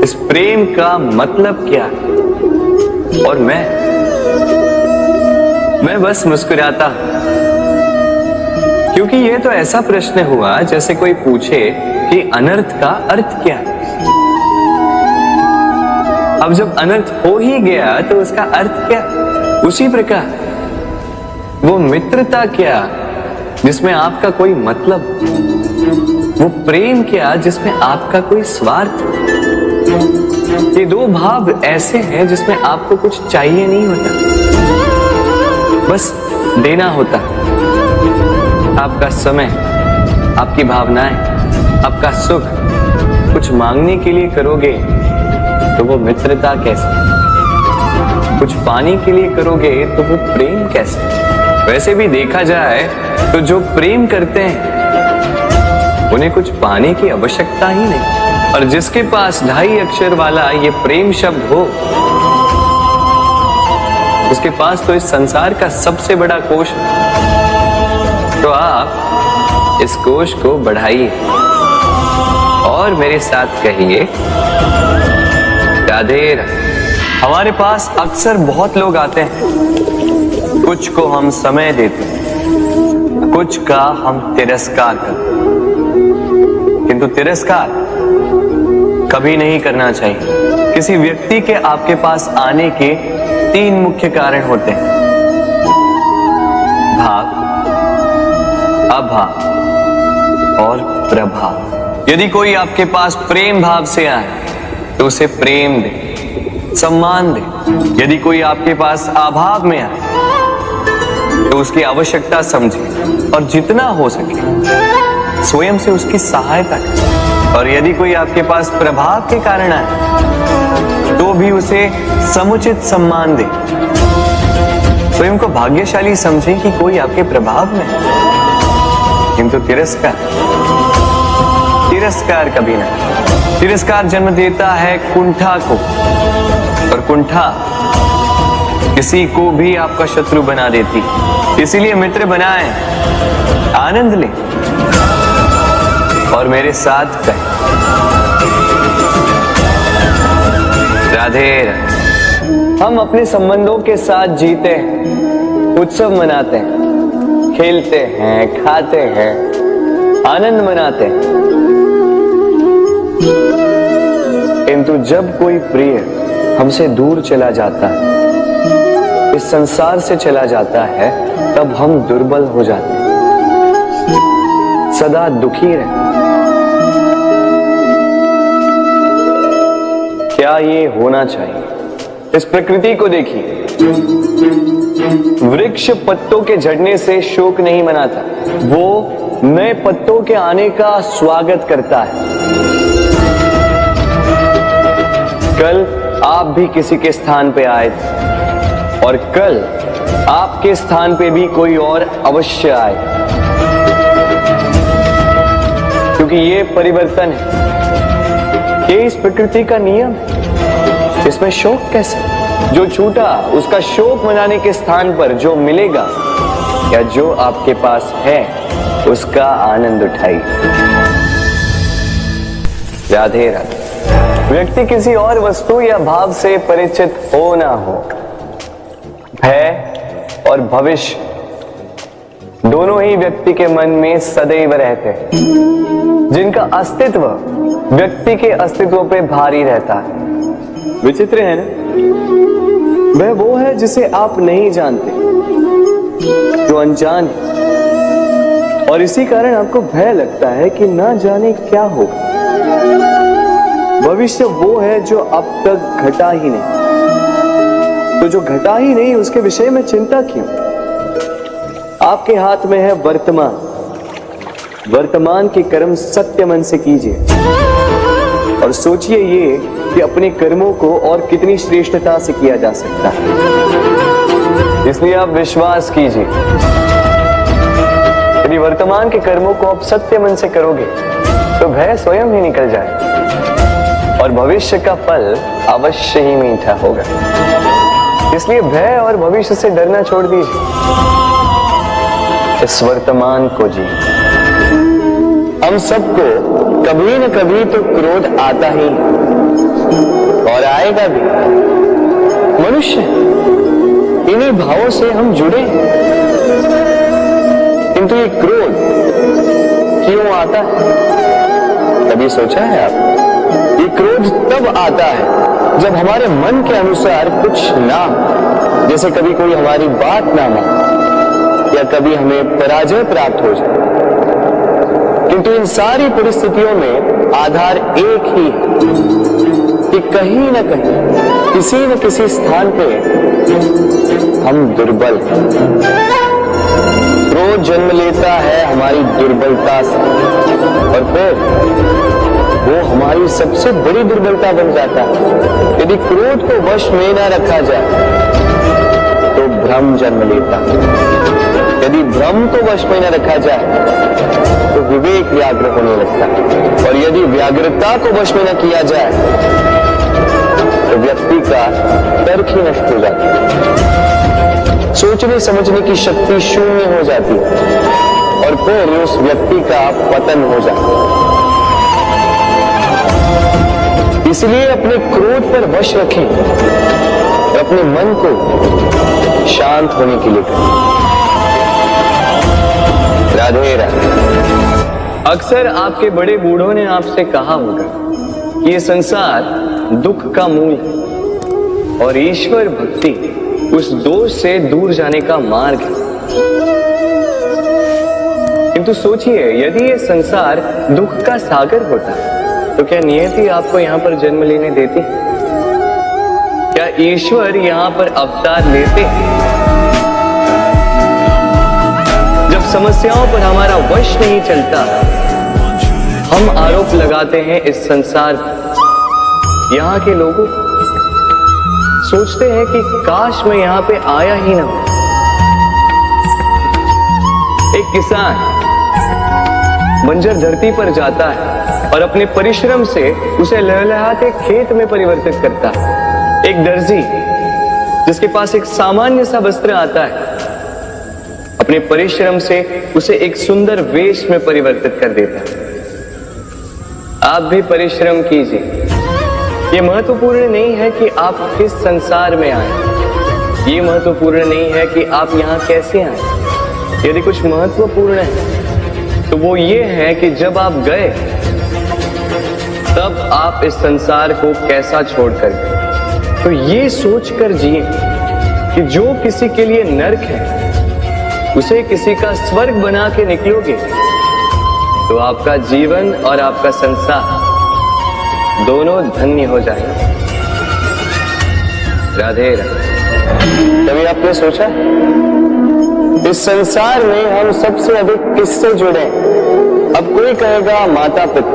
इस प्रेम का मतलब क्या, और मैं बस मुस्कुराता, क्योंकि यह तो ऐसा प्रश्न हुआ जैसे कोई पूछे कि अनर्थ का अर्थ क्या। अब जब अनर्थ हो ही गया तो उसका अर्थ क्या? उसी प्रकार वो मित्रता क्या जिसमें आपका कोई मतलब, वो प्रेम क्या जिसमें आपका कोई स्वार्थ। ये दो भाव ऐसे हैं जिसमें आपको कुछ चाहिए नहीं होता, बस देना होता। आपका समय, आपकी भावनाएं, आपका सुख कुछ मांगने के लिए करोगे तो वो मित्रता कैसे? कुछ पाने के लिए करोगे तो वो प्रेम कैसे? वैसे भी देखा जाए तो जो प्रेम करते हैं उन्हें कुछ पाने की आवश्यकता ही नहीं, और जिसके पास 2.5 अक्षर वाला ये प्रेम शब्द हो उसके पास तो इस संसार का सबसे बड़ा कोश है। तो आप इस कोश को बढ़ाइए और मेरे साथ कहिए राधे राधे। हमारे पास अक्सर बहुत लोग आते हैं, कुछ को हम समय देते हैं, कुछ का हम तिरस्कार करते हैं, किंतु तिरस्कार कभी नहीं करना चाहिए। किसी व्यक्ति के आपके पास आने के 3 मुख्य कारण होते हैं: भाव, अभाव और प्रभाव। यदि कोई आपके पास प्रेम भाव से आए तो उसे प्रेम दे, सम्मान दे। यदि कोई आपके पास अभाव में आए तो उसकी आवश्यकता समझे और जितना हो सके स्वयं से उसकी सहायता करें। और यदि कोई आपके पास प्रभाव के कारण आए तो भी उसे समुचित सम्मान दे। स्वयं को भाग्यशाली समझे कि कोई आपके प्रभाव में है, किंतु तिरस्कार कभी नहीं। तिरस्कार जन्म देता है कुंठा को, और कुंठा किसी को भी आपका शत्रु बना देती। इसीलिए मित्र बनाएं, आनंद लें और मेरे साथ कहें राधे राधे। हम अपने संबंधों के साथ जीते हैं, उत्सव मनाते हैं, खेलते हैं, खाते हैं, आनंद मनाते हैं, किंतु जब कोई प्रिय हमसे दूर चला जाता है, इस संसार से चला जाता है, तब हम दुर्बल हो जाते हैं, सदा दुखी रहते। क्या ये होना चाहिए? इस प्रकृति को देखिए, वृक्ष पत्तों के झड़ने से शोक नहीं मनाता, वो नए पत्तों के आने का स्वागत करता है। कल आप भी किसी के स्थान पे आए थे और कल आपके स्थान पे भी कोई और अवश्य आए, क्योंकि ये परिवर्तन है, ये इस प्रकृति का नियम है। इसमें शोक कैसे? जो छूटा उसका शोक मनाने के स्थान पर जो मिलेगा या जो आपके पास है उसका आनंद उठाइए। राधे राधे। व्यक्ति किसी और वस्तु या भाव से परिचित हो ना हो, भय और भविष्य दोनों ही व्यक्ति के मन में सदैव रहते हैं, जिनका अस्तित्व व्यक्ति के अस्तित्व पे भारी रहता है। विचित्र है ना? वह वो है जिसे आप नहीं जानते, जो अनजान है, और इसी कारण आपको भय लगता है कि ना जाने क्या होगा। भविष्य वो है जो अब तक घटा ही नहीं, तो जो घटा ही नहीं उसके विषय में चिंता क्यों? आपके हाथ में है वर्तमान, वर्तमान के कर्म सत्य मन से कीजिए और सोचिए ये कि अपने कर्मों को और कितनी श्रेष्ठता से किया जा सकता है। इसलिए आप विश्वास कीजिए, यदि वर्तमान के कर्मों को आप सत्य मन से करोगे तो भय स्वयं ही निकल जाए और भविष्य का फल अवश्य ही मीठा होगा। इसलिए भय और भविष्य से डरना छोड़ दीजिए, इस वर्तमान को जी। हम सबको कभी न कभी तो क्रोध आता ही और आएगा भी। मनुष्य इन्हीं भावों से हम जुड़े, किंतु ये क्रोध क्यों आता है? कभी सोचा है आप? ये क्रोध तब आता है जब हमारे मन के अनुसार कुछ ना हो, जैसे कभी कोई हमारी बात ना माने या कभी हमें पराजय प्राप्त हो जाए। किंतु इन सारी परिस्थितियों में आधार एक ही है कि कहीं न कहीं किसी न किसी स्थान पे हम दुर्बल हैं। क्रोध जन्म लेता है हमारी दुर्बलता से और फिर वो हमारी सबसे बड़ी दुर्बलता बन जाता है। यदि क्रोध को वश में न रखा जाए तो भ्रम जन्म लेता है। यदि भ्रम को वश में न रखा जाए तो विवेक व्याग्र होने लगता है और यदि व्याग्रता को वश में न किया जाए तो व्यक्ति का तर्क ही नष्ट हो जाता है, सोचने समझने की शक्ति शून्य हो जाती है और फिर उस व्यक्ति का पतन हो जाता है। इसलिए अपने क्रोध पर वश रखें और अपने मन को शांत होने के लिए करें। राधे राधे। अक्सर आपके बड़े बूढ़ों ने आपसे कहा होगा कि ये संसार दुख का मूल है और ईश्वर भक्ति उस दोष से दूर जाने का मार्ग है। किंतु सोचिए, यदि ये संसार दुख का सागर होता तो क्या नियति आपको यहाँ पर जन्म लेने देती? क्या ईश्वर यहाँ पर अवतार लेते? जब समस्याओं पर हमारा वश नहीं चलता, हम आरोप लगाते हैं इस संसार पर। यहाँ के लोगों सोचते हैं कि काश मैं यहाँ पे आया ही ना। एक किसान बंजर धरती पर जाता है और अपने परिश्रम से उसे लहलहाते खेत में परिवर्तित करता है। एक दर्जी जिसके पास एक सामान्य सा वस्त्र आता है, अपने परिश्रम से उसे एक सुंदर वेश में परिवर्तित कर देता है। आप भी परिश्रम कीजिए। ये महत्वपूर्ण नहीं है कि आप किस संसार में आए, ये महत्वपूर्ण नहीं है कि आप यहाँ कैसे आए। यदि कुछ महत्वपूर्ण है तो वो ये है कि जब आप गए तब आप इस संसार को कैसा छोड़कर गए। तो ये सोचकर जिए कि जो किसी के लिए नरक है उसे किसी का स्वर्ग बना के निकलोगे तो आपका जीवन और आपका संसार दोनों धन्य हो जाएंगे। राधे राधे। कभी आपने सोचा इस संसार में हम सबसे अधिक किससे जुड़े? अब कोई कहेगा माता पिता,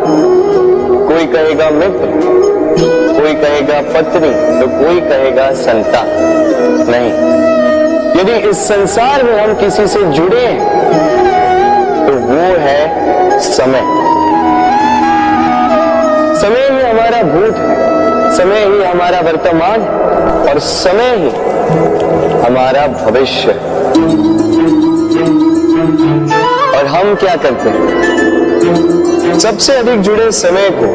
कोई कहेगा मित्र, कोई कहेगा पत्नी, तो कोई कहेगा संतान। नहीं, यदि इस संसार में हम किसी से जुड़े तो वो है समय। समय ही हमारा भूत है, समय ही हमारा वर्तमान और समय ही हमारा भविष्य। और हम क्या करते हैं? सबसे अधिक जुड़े समय को,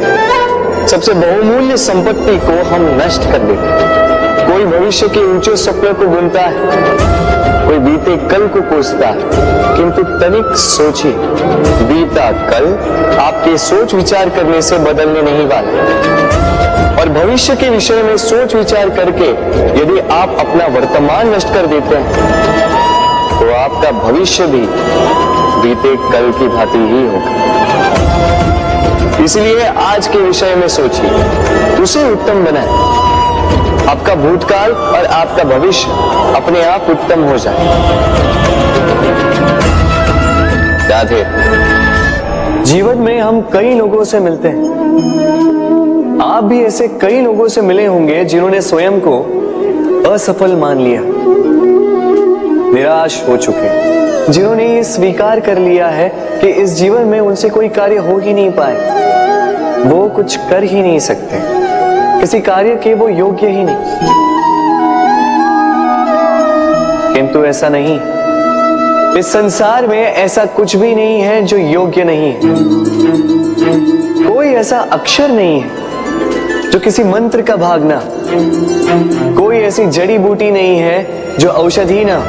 सबसे बहुमूल्य संपत्ति को हम नष्ट कर देते हैं। कोई भविष्य के ऊंचे सपनों को बुनता है, कोई बीते कल को कोसता है, किंतु तनिक सोचिए, बीता कल आपके सोच विचार करने से बदलने नहीं वाला। और भविष्य के विषय में सोच विचार करके यदि आप अपना वर्तमान नष्ट कर देते हैं तो आपका भविष्य भी बीते कल की भांति ही होगा। इसलिए आज के विषय में सोचिए, उसे उत्तम बनाए। आपका भूतकाल और आपका भविष्य अपने आप उत्तम हो जाए। राधे। जीवन में हम कई लोगों से मिलते हैं। आप भी ऐसे कई लोगों से मिले होंगे जिन्होंने स्वयं को असफल मान लिया, निराश हो चुके, जिन्होंने ये स्वीकार कर लिया है कि इस जीवन में उनसे कोई कार्य हो ही नहीं पाए, वो कुछ कर ही नहीं सकते, किसी कार्य के वो योग्य ही नहीं। किंतु ऐसा नहीं, इस संसार में ऐसा कुछ भी नहीं है जो योग्य नहीं है। कोई ऐसा अक्षर नहीं है जो किसी मंत्र का भाग ना, कोई ऐसी जड़ी बूटी नहीं है जो औषधि ना,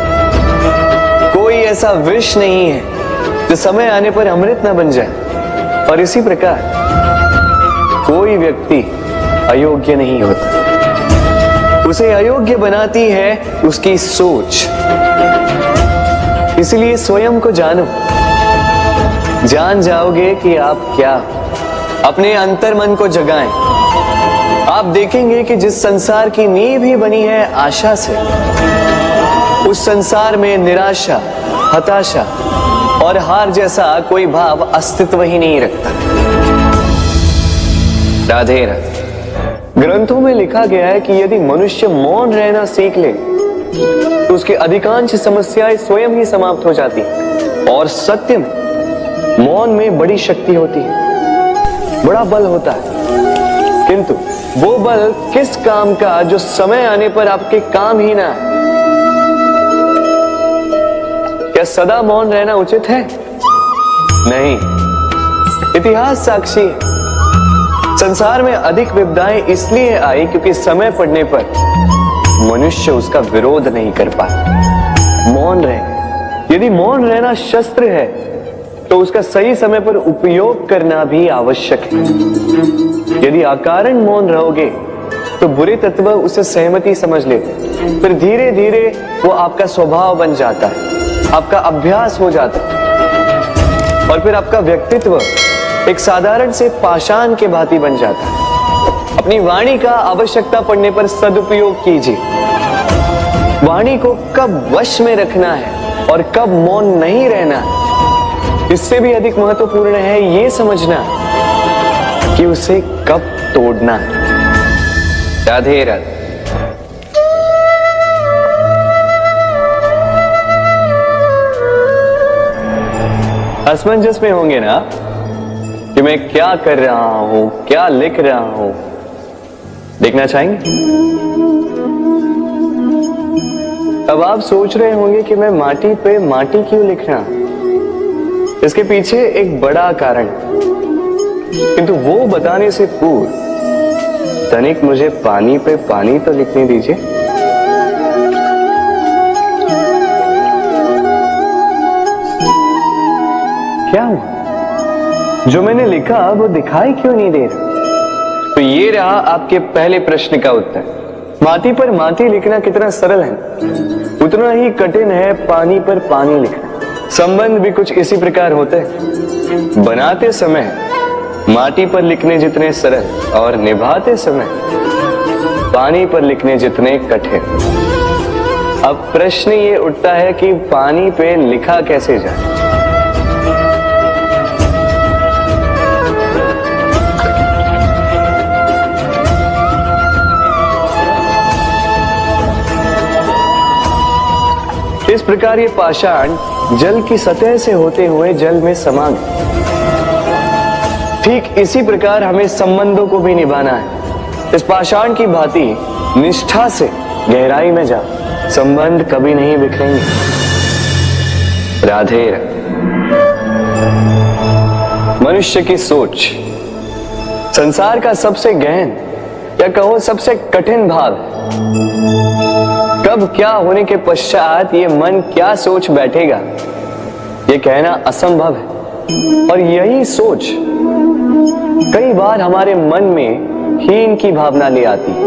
कोई ऐसा विष नहीं है जो समय आने पर अमृत ना बन जाए। और इसी प्रकार कोई व्यक्ति अयोग्य नहीं होता, उसे अयोग्य बनाती है उसकी सोच। इसलिए स्वयं को जानो, जान जाओगे कि आप क्या। अपने अंतर मन को जगाएं। आप देखेंगे कि जिस संसार की नींव ही बनी है आशा से, उस संसार में निराशा, हताशा और हार जैसा कोई भाव अस्तित्व ही नहीं रखता। राधे राधे। ग्रंथों में लिखा गया है कि यदि मनुष्य मौन रहना सीख ले तो उसकी अधिकांश समस्याएं स्वयं ही समाप्त हो जाती हैं। और सत्य में मौन में बड़ी शक्ति होती है, बड़ा बल होता है। किंतु वो बल किस काम का जो समय आने पर आपके काम ही ना है। क्या सदा मौन रहना उचित है? नहीं। इतिहास साक्षी है। संसार में अधिक विपदाएं इसलिए आई क्योंकि समय पड़ने पर मनुष्य उसका विरोध नहीं कर पाया। मौन रहे। यदि मौन रहना शस्त्र है तो उसका सही समय पर उपयोग करना भी आवश्यक है। यदि अकारण मौन रहोगे तो बुरे तत्व उसे सहमति समझ लेते, फिर धीरे धीरे वो आपका स्वभाव बन जाता है, आपका अभ्यास हो जाता है और फिर आपका व्यक्तित्व एक साधारण से पाषाण के भांति बन जाता है। अपनी वाणी का आवश्यकता पड़ने पर सदुपयोग कीजिए। वाणी को कब वश में रखना है और कब मौन नहीं रहना है, इससे भी अधिक महत्वपूर्ण है ये समझना कि उसे कब तोड़ना है। राधे राधे। असमंजस में होंगे ना कि मैं क्या कर रहा हूं, क्या लिख रहा हूं, देखना चाहेंगे? अब आप सोच रहे होंगे कि मैं माटी पे माटी क्यों लिख रहा हूं। इसके पीछे एक बड़ा कारण, किंतु वो बताने से पूर्व तनिक मुझे पानी पे पानी तो लिखने दीजिए। क्या हुआ? जो मैंने लिखा वो दिखाई क्यों नहीं दे रहा? तो ये रहा आपके पहले प्रश्न का उत्तर। माटी पर माटी लिखना कितना सरल है, उतना ही कठिन है पानी पर पानी लिखना। संबंध भी कुछ इसी प्रकार होते हैं। बनाते समय माटी पर लिखने जितने सरल और निभाते समय पानी पर लिखने जितने कठिन। अब प्रश्न ये उठता है कि पानी पे लिखा कैसे जाए। इस प्रकार ये पाषाण जल की सतह से होते हुए जल में समा गए। ठीक इसी प्रकार हमें संबंधों को भी निभाना है। इस पाषाण की भांति निष्ठा से गहराई में जाओ, संबंध कभी नहीं बिखरेंगे। राधे राधे। मनुष्य की सोच संसार का सबसे गहन या कहो सबसे कठिन भाव है। कब क्या होने के पश्चात ये मन क्या सोच बैठेगा, ये कहना असंभव है। और यही सोच कई बार हमारे मन में हीन की भावना ले आती है।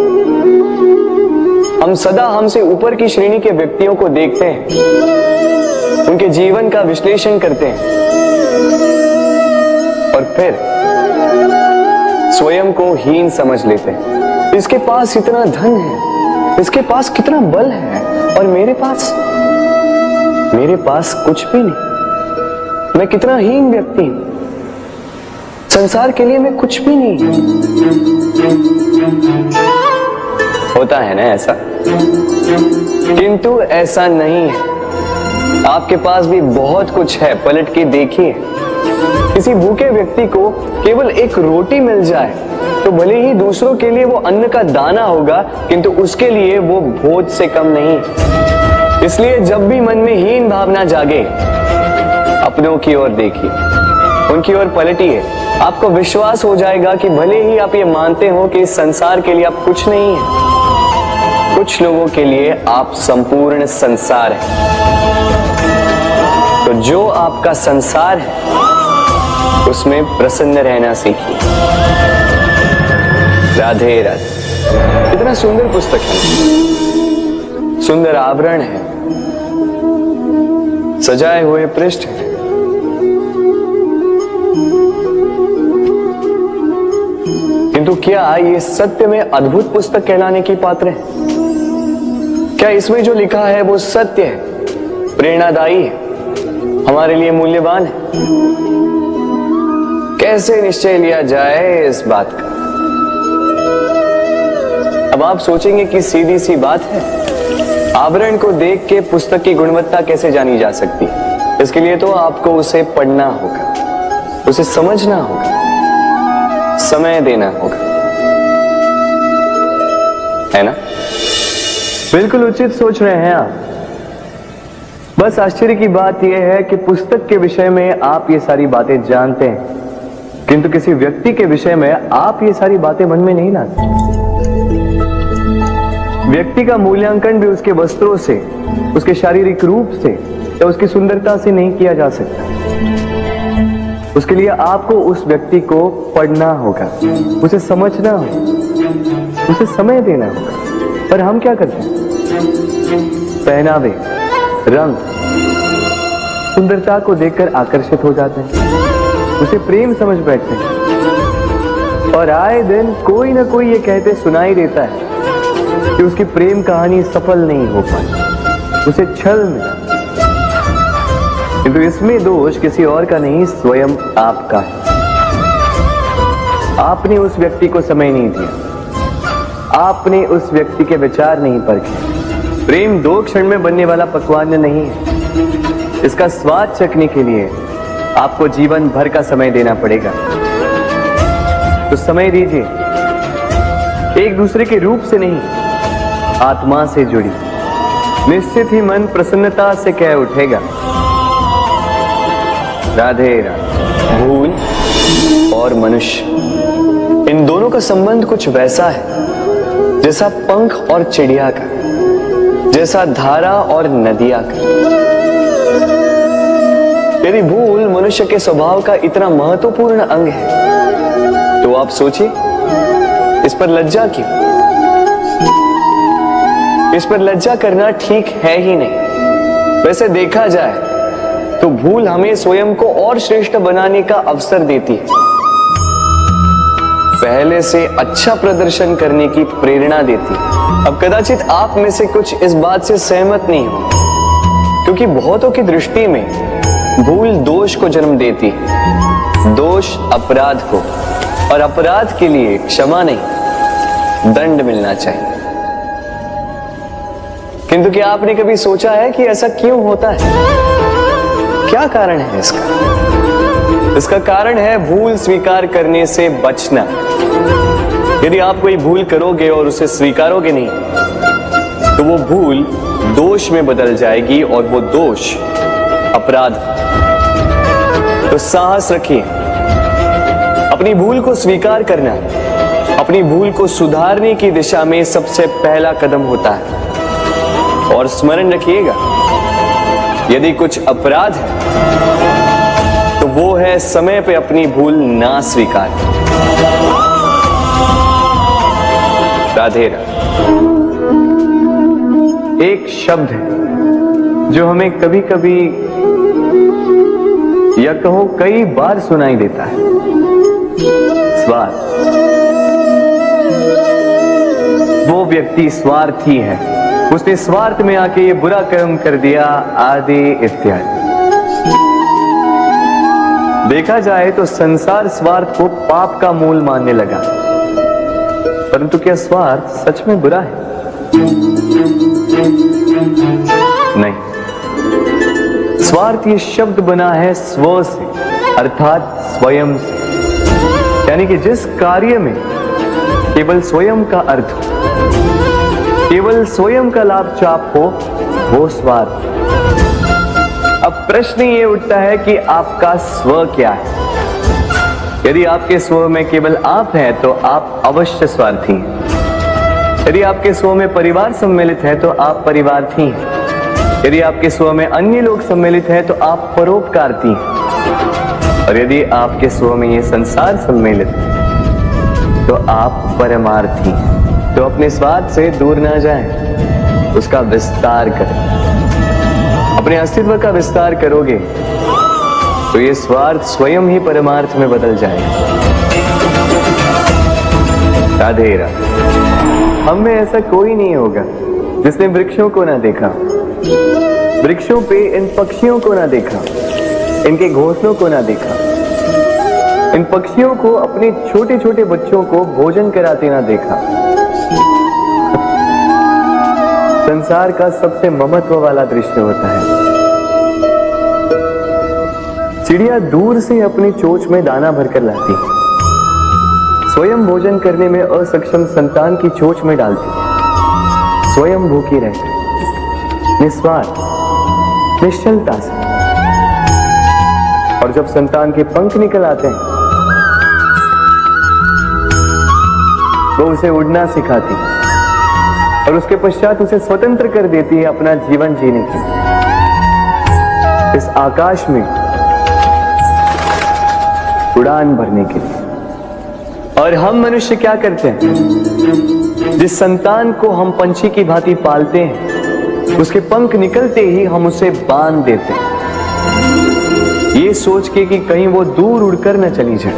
हम सदा हमसे ऊपर की श्रेणी के व्यक्तियों को देखते हैं, उनके जीवन का विश्लेषण करते हैं और फिर स्वयं को हीन समझ लेते हैं। इसके पास इतना धन है, इसके पास कितना बल है, और मेरे पास कुछ भी नहीं। मैं कितना हीन व्यक्ति हूं, संसार के लिए मैं कुछ भी नहीं। होता है ना ऐसा, किंतु ऐसा नहीं है। आपके पास भी बहुत कुछ है, पलट के देखिए। किसी भूखे व्यक्ति को केवल एक रोटी मिल जाए तो भले ही दूसरों के लिए वो अन्न का दाना होगा, किंतु उसके लिए वो भोज से कम नहीं। इसलिए जब भी मन में हीन भावना जागे, अपनों की ओर देखिए, उनकी ओर पलटिए। आपको विश्वास हो जाएगा कि भले ही आप ये मानते हो कि इस संसार के लिए आप कुछ नहीं है, कुछ लोगों के लिए आप संपूर्ण संसार है। तो जो आपका संसार है उसमें प्रसन्न रहना सीखिए। राधे राधे। कितना सुंदर पुस्तक है, सुंदर आवरण है, सजाए हुए पृष्ठ है। किंतु क्या ये सत्य में अद्भुत पुस्तक कहलाने की पात्र है? क्या इसमें जो लिखा है वो सत्य है, प्रेरणादायी है, हमारे लिए मूल्यवान है? कैसे निश्चय लिया जाए इस बात का? अब आप सोचेंगे कि सीधी सी बात है, आवरण को देख के पुस्तक की गुणवत्ता कैसे जानी जा सकती है? इसके लिए तो आपको उसे पढ़ना होगा, उसे समझना होगा, समय देना होगा, है ना? बिल्कुल उचित सोच रहे हैं आप। बस आश्चर्य की बात यह है कि पुस्तक के विषय में आप ये सारी बातें जानते हैं, किंतु किसी व्यक्ति के विषय में आप ये सारी बातें मन में नहीं लाते। व्यक्ति का मूल्यांकन भी उसके वस्त्रों से, उसके शारीरिक रूप से या उसकी सुंदरता से नहीं किया जा सकता। उसके लिए आपको उस व्यक्ति को पढ़ना होगा, उसे समझना होगा, उसे समय देना होगा। पर हम क्या करते हैं? पहनावे, रंग, सुंदरता को देखकर आकर्षित हो जाते हैं, उसे प्रेम समझ बैठते हैं, और आए दिन कोई ना कोई ये कहते सुनाई देता है कि उसकी प्रेम कहानी सफल नहीं हो पाई, उसे छल मिला। किंतु इसमें दोष किसी और का नहीं, स्वयं आपका है। आपने उस व्यक्ति को समय नहीं दिया, आपने उस व्यक्ति के विचार नहीं परखे। प्रेम 2 क्षण में बनने वाला पकवान नहीं है, इसका स्वाद चखने के लिए आपको जीवन भर का समय देना पड़ेगा। तो समय दीजिए, एक दूसरे के रूप से नहीं, आत्मा से जुड़ी। निश्चित ही मन प्रसन्नता से कह उठेगा, राधे राधे। भूल और मनुष्य, इन दोनों का संबंध कुछ वैसा है जैसा पंख और चिड़िया का, जैसा धारा और नदिया का। यदि भूल मनुष्य के स्वभाव का इतना महत्वपूर्ण अंग है तो आप सोचिए, इस पर लज्जा क्यों? इस पर लज्जा करना ठीक है ही नहीं। वैसे देखा जाए तो भूल हमें स्वयं को और श्रेष्ठ बनाने का अवसर देती है। पहले से अच्छा प्रदर्शन करने की प्रेरणा देती। अब कदाचित आप में से कुछ इस बात से सहमत नहीं हो, क्योंकि बहुतों की दृष्टि में भूल दोष को जन्म देती, दोष अपराध को, और अपराध के लिए क्षमा नहीं, दंड मिलना चाहिए। किंतु क्या आपने कभी सोचा है कि ऐसा क्यों होता है? क्या कारण है इसका? इसका कारण है भूल स्वीकार करने से बचना। यदि आप कोई भूल करोगे और उसे स्वीकारोगे नहीं, तो वो भूल दोष में बदल जाएगी और वो दोष अपराध। तो साहस रखिए, अपनी भूल को स्वीकार करना अपनी भूल को सुधारने की दिशा में सबसे पहला कदम होता है। और स्मरण रखिएगा, यदि कुछ अपराध है तो वो है समय पे अपनी भूल ना स्वीकार। राधे राधे। एक शब्द है जो हमें कभी कभी या कहो कई बार सुनाई देता है, स्वार्थ। वो व्यक्ति स्वार्थी है, उसने स्वार्थ में आके ये बुरा कर्म कर दिया, आदि इत्यादि। देखा जाए तो संसार स्वार्थ को पाप का मूल मानने लगा, परंतु क्या स्वार्थ सच में बुरा है? नहीं। स्वार्थ ये शब्द बना है स्व से, अर्थात स्वयं से। यानी कि जिस कार्य में केवल स्वयं का अर्थ हो, केवल स्वयं का लाभ चाप हो, वो स्वार्थ। अब प्रश्न ये उठता है कि आपका स्व क्या है? यदि आपके स्व में केवल आप हैं तो आप अवश्य स्वार्थी हैं। यदि आपके स्व में परिवार सम्मिलित है तो आप परिवार्थी हैं। यदि आपके स्व में अन्य लोग सम्मिलित हैं तो आप परोपकारती हैं। और यदि आपके स्व में ये संसार सम्मिलित है तो आप परमार्थी हैं। तो अपने स्वार्थ से दूर ना जाएं, उसका विस्तार करें। अपने अस्तित्व का विस्तार करोगे तो ये स्वार्थ स्वयं ही परमार्थ में बदल जाएगा। राधे राधे। हम में ऐसा कोई नहीं होगा जिसने वृक्षों को ना देखा, वृक्षों पे इन पक्षियों को ना देखा, इनके घोंसलों को ना देखा, इन पक्षियों को अपने छोटे छोटे बच्चों को भोजन कराते ना देखा। संसार का सबसे ममत्व वाला दृश्य होता है। चिड़िया दूर से अपनी चोंच में दाना भरकर लाती, स्वयं भोजन करने में असक्षम संतान की चोंच में डालती, स्वयं भूखी रहकर निस्वार्थ निश्चलता से। और जब संतान के पंख निकल आते हैं वो उसे उड़ना सिखाती और उसके पश्चात उसे स्वतंत्र कर देती है अपना जीवन जीने के। इस आकाश में उड़ान भरने के लिए। और हम मनुष्य क्या करते हैं? जिस संतान को हम पंछी की भांति पालते हैं, उसके पंख निकलते ही हम उसे बांध देते हैं, ये सोच के कि कहीं वो दूर उड़कर न चली जाए।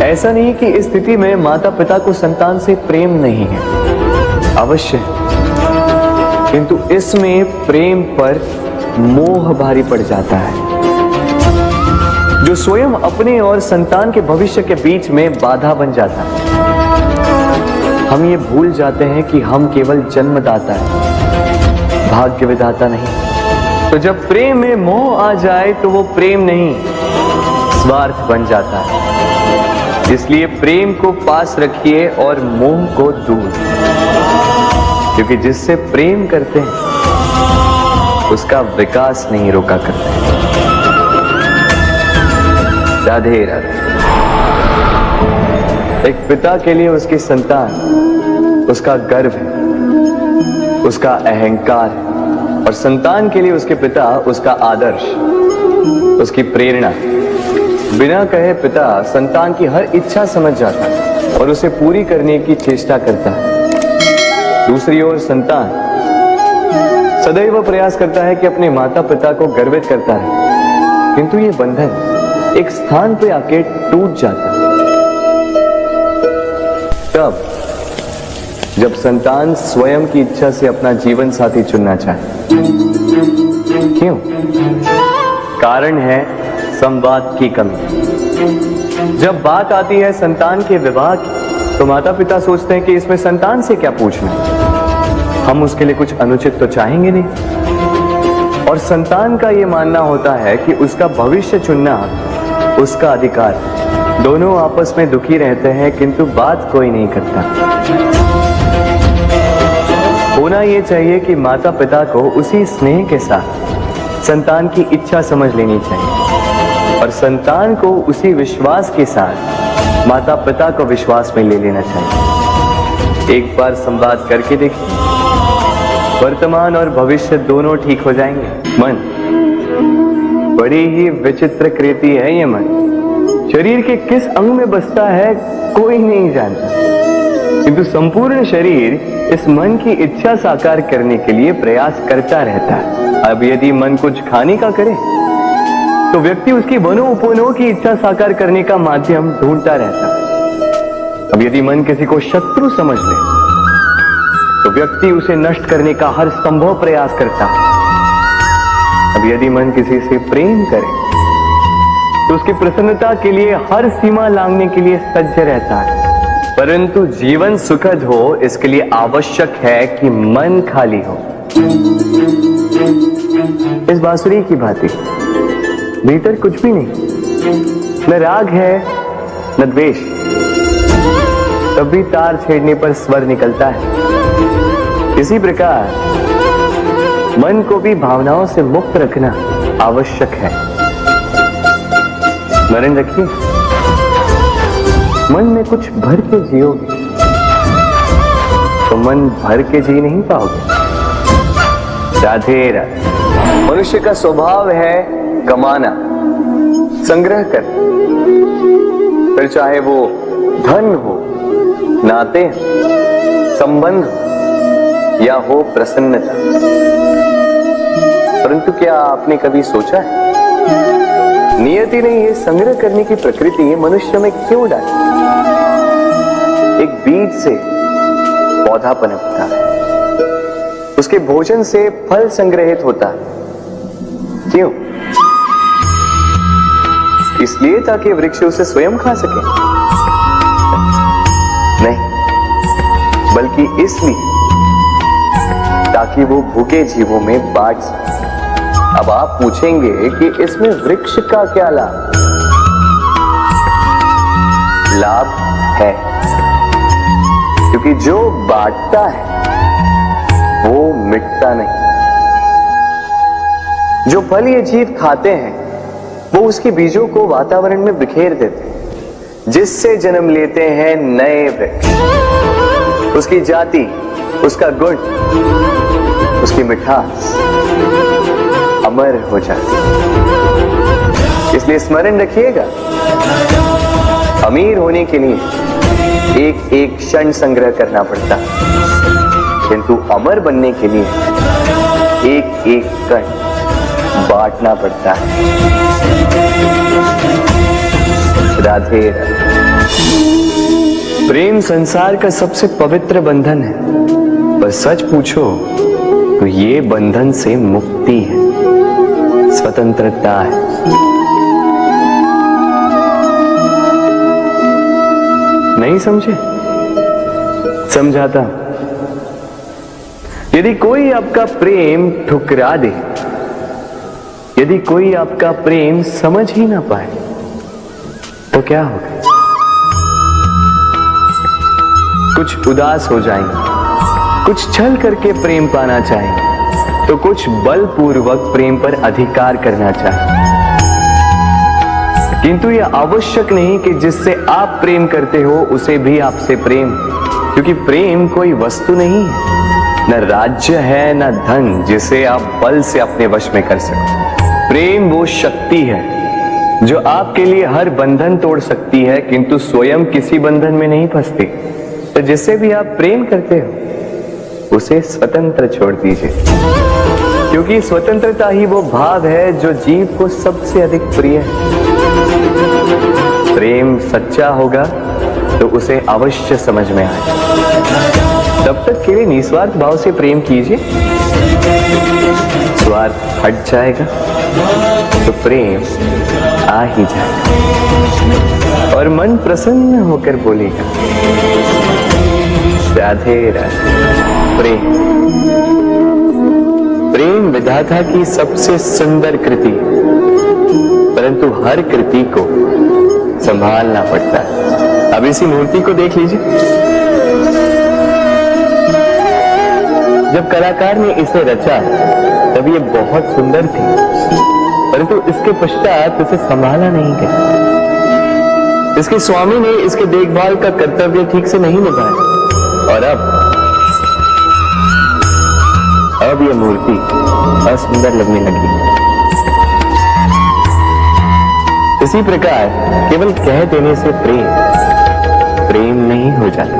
ऐसा नहीं कि इस स्थिति में माता पिता को संतान से प्रेम नहीं है, अवश्य है, किंतु इसमें प्रेम पर मोह भारी पड़ जाता है, जो स्वयं अपने और संतान के भविष्य के बीच में बाधा बन जाता है। हम ये भूल जाते हैं कि हम केवल जन्मदाता हैं, भाग्य विधाता नहीं। तो जब प्रेम में मोह आ जाए तो वो प्रेम नहीं, स्वार्थ बन जाता है। इसलिए प्रेम को पास रखिए और मोह को दूर, क्योंकि जिससे प्रेम करते हैं उसका विकास नहीं रोका करते। राधे राधे। एक पिता के लिए उसकी संतान उसका गर्व है, उसका अहंकार है, और संतान के लिए उसके पिता उसका आदर्श, उसकी प्रेरणा। बिना कहे पिता संतान की हर इच्छा समझ जाता है और उसे पूरी करने की चेष्टा करता है। दूसरी ओर संतान सदैव प्रयास करता है कि अपने माता पिता को गर्वित करता रहे, किंतु ये बंधन एक स्थान पे आके टूट जाता है। तब जब संतान स्वयं की इच्छा से अपना जीवन साथी चुनना चाहे। क्यों? कारण है संवाद की कमी। जब बात आती है संतान के विवाह की, तो माता पिता सोचते हैं कि इसमें संतान से क्या पूछना, हम उसके लिए कुछ अनुचित तो चाहेंगे नहीं। और संतान का यह मानना होता है कि उसका भविष्य चुनना उसका अधिकार। दोनों आपस में दुखी रहते हैं, किंतु बात कोई नहीं करता। होना यह चाहिए कि माता पिता को उसी स्नेह के साथ संतान की इच्छा समझ लेनी चाहिए और संतान को उसी विश्वास के साथ माता पिता को विश्वास में ले लेना चाहिए। एक बार संवाद करके देखिए, वर्तमान और भविष्य दोनों ठीक हो जाएंगे। मन बड़ी ही विचित्र कृति है। ये मन शरीर के किस अंग में बसता है कोई नहीं जानता, किंतु संपूर्ण शरीर इस मन की इच्छा साकार करने के लिए प्रयास करता रहता है। अब यदि मन कुछ खाने का करे तो व्यक्ति उसकी वनोपवनों की इच्छा साकार करने का माध्यम ढूंढता रहता है। अब यदि मन किसी को शत्रु समझ ले तो व्यक्ति उसे नष्ट करने का हर संभव प्रयास करता है। अब यदि मन किसी से प्रेम करे तो उसकी प्रसन्नता के लिए हर सीमा लांघने के लिए सज्ज रहता है। परंतु जीवन सुखद हो इसके लिए आवश्यक है कि मन खाली हो। इस बांसुरी की भांति भीतर कुछ भी नहीं, न राग है न द्वेष, तब भी तार छेड़ने पर स्वर निकलता है। इसी प्रकार मन को भी भावनाओं से मुक्त रखना आवश्यक है। स्मरण रखिए, मन में कुछ भर के जियोगे तो मन भर के जी नहीं पाओगे। राधे राधे। मनुष्य का स्वभाव है कमाना, संग्रह कर, फिर चाहे वो धन हो, नाते, संबंध या हो प्रसन्नता। परंतु क्या आपने कभी सोचा है नियति ने यह संग्रह करने की प्रकृति मनुष्य में क्यों डाली? एक बीज से पौधा पनपता है, उसके भोजन से फल संग्रहित होता है। क्यों? इसलिए ताकि वृक्ष उसे स्वयं खा सके? नहीं, बल्कि इसलिए ताकि वो भूखे जीवों में बांट सके। अब आप पूछेंगे कि इसमें वृक्ष का क्या लाभ? लाभ है, क्योंकि जो बांटता है वो मिटता नहीं। जो फल ये जीव खाते हैं वो उसके बीजों को वातावरण में बिखेर देते हैं, जिससे जन्म लेते हैं नए वृक्ष। उसकी जाति, उसका गुण, उसकी मिठास अमर हो जाती है। इसलिए स्मरण रखिएगा, अमीर होने के लिए एक एक क्षण संग्रह करना पड़ता है, किंतु अमर बनने के लिए एक एक कण बांटना पड़ता है। राधे राधे। प्रेम संसार का सबसे पवित्र बंधन है, पर सच पूछो तो ये बंधन से मुक्ति है, स्वतंत्रता है। नहीं समझे? समझाता। यदि कोई आपका प्रेम ठुकरा दे, यदि कोई आपका प्रेम समझ ही ना पाए, तो क्या होगा? कुछ उदास हो जाएंगे, कुछ छल करके प्रेम पाना चाहेंगे, तो कुछ बलपूर्वक प्रेम पर अधिकार करना चाहेंगे। किंतु यह आवश्यक नहीं कि जिससे आप प्रेम करते हो उसे भी आपसे प्रेम, क्योंकि प्रेम कोई वस्तु नहीं है, न राज्य है न धन जिसे आप बल से अपने वश में कर सको। प्रेम वो शक्ति है जो आपके लिए हर बंधन तोड़ सकती है, किंतु स्वयं किसी बंधन में नहीं फंसती। तो जिससे भी आप प्रेम करते हो उसे स्वतंत्र छोड़ दीजिए, क्योंकि स्वतंत्रता ही वो भाव है जो जीव को सबसे अधिक प्रिय है। प्रेम सच्चा होगा तो उसे अवश्य समझ में आए। तब तक केवल निस्वार्थ भाव से प्रेम कीजिए, स्वार्थ हट जाएगा तो प्रेम आ ही जाएगा और मन प्रसन्न होकर बोलेगा राधे राधे। प्रेम प्रेम विधाता की सबसे सुंदर कृति, परंतु हर कृति को संभालना पड़ता है। अब इसी मूर्ति को देख लीजिए। जब कलाकार ने इसे रचा तब ये बहुत सुंदर थी, परंतु इसके पश्चात इसे संभाला नहीं गया। इसके स्वामी ने इसके देखभाल का कर्तव्य ठीक से नहीं निभाया और अब यह मूर्ति असुंदर लगने लगी। इसी प्रकार केवल कह देने से प्रेम नहीं हो जाता।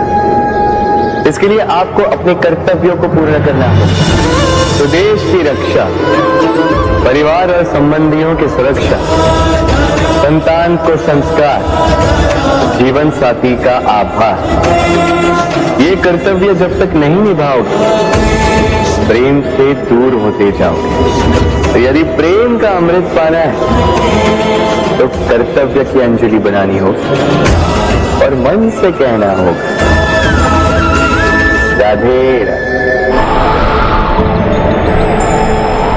इसके लिए आपको अपने कर्तव्यों को पूर्ण करना होगा। तो देश की रक्षा, परिवार और संबंधियों की सुरक्षा, संतान को संस्कार, जीवन साथी का आभार, ये कर्तव्य जब तक नहीं निभाओगे प्रेम से दूर होते जाओगे। तो यदि प्रेम का अमृत पाना है तो कर्तव्य की अंजलि बनानी होगी और मन से कहना होगा राधे राधे।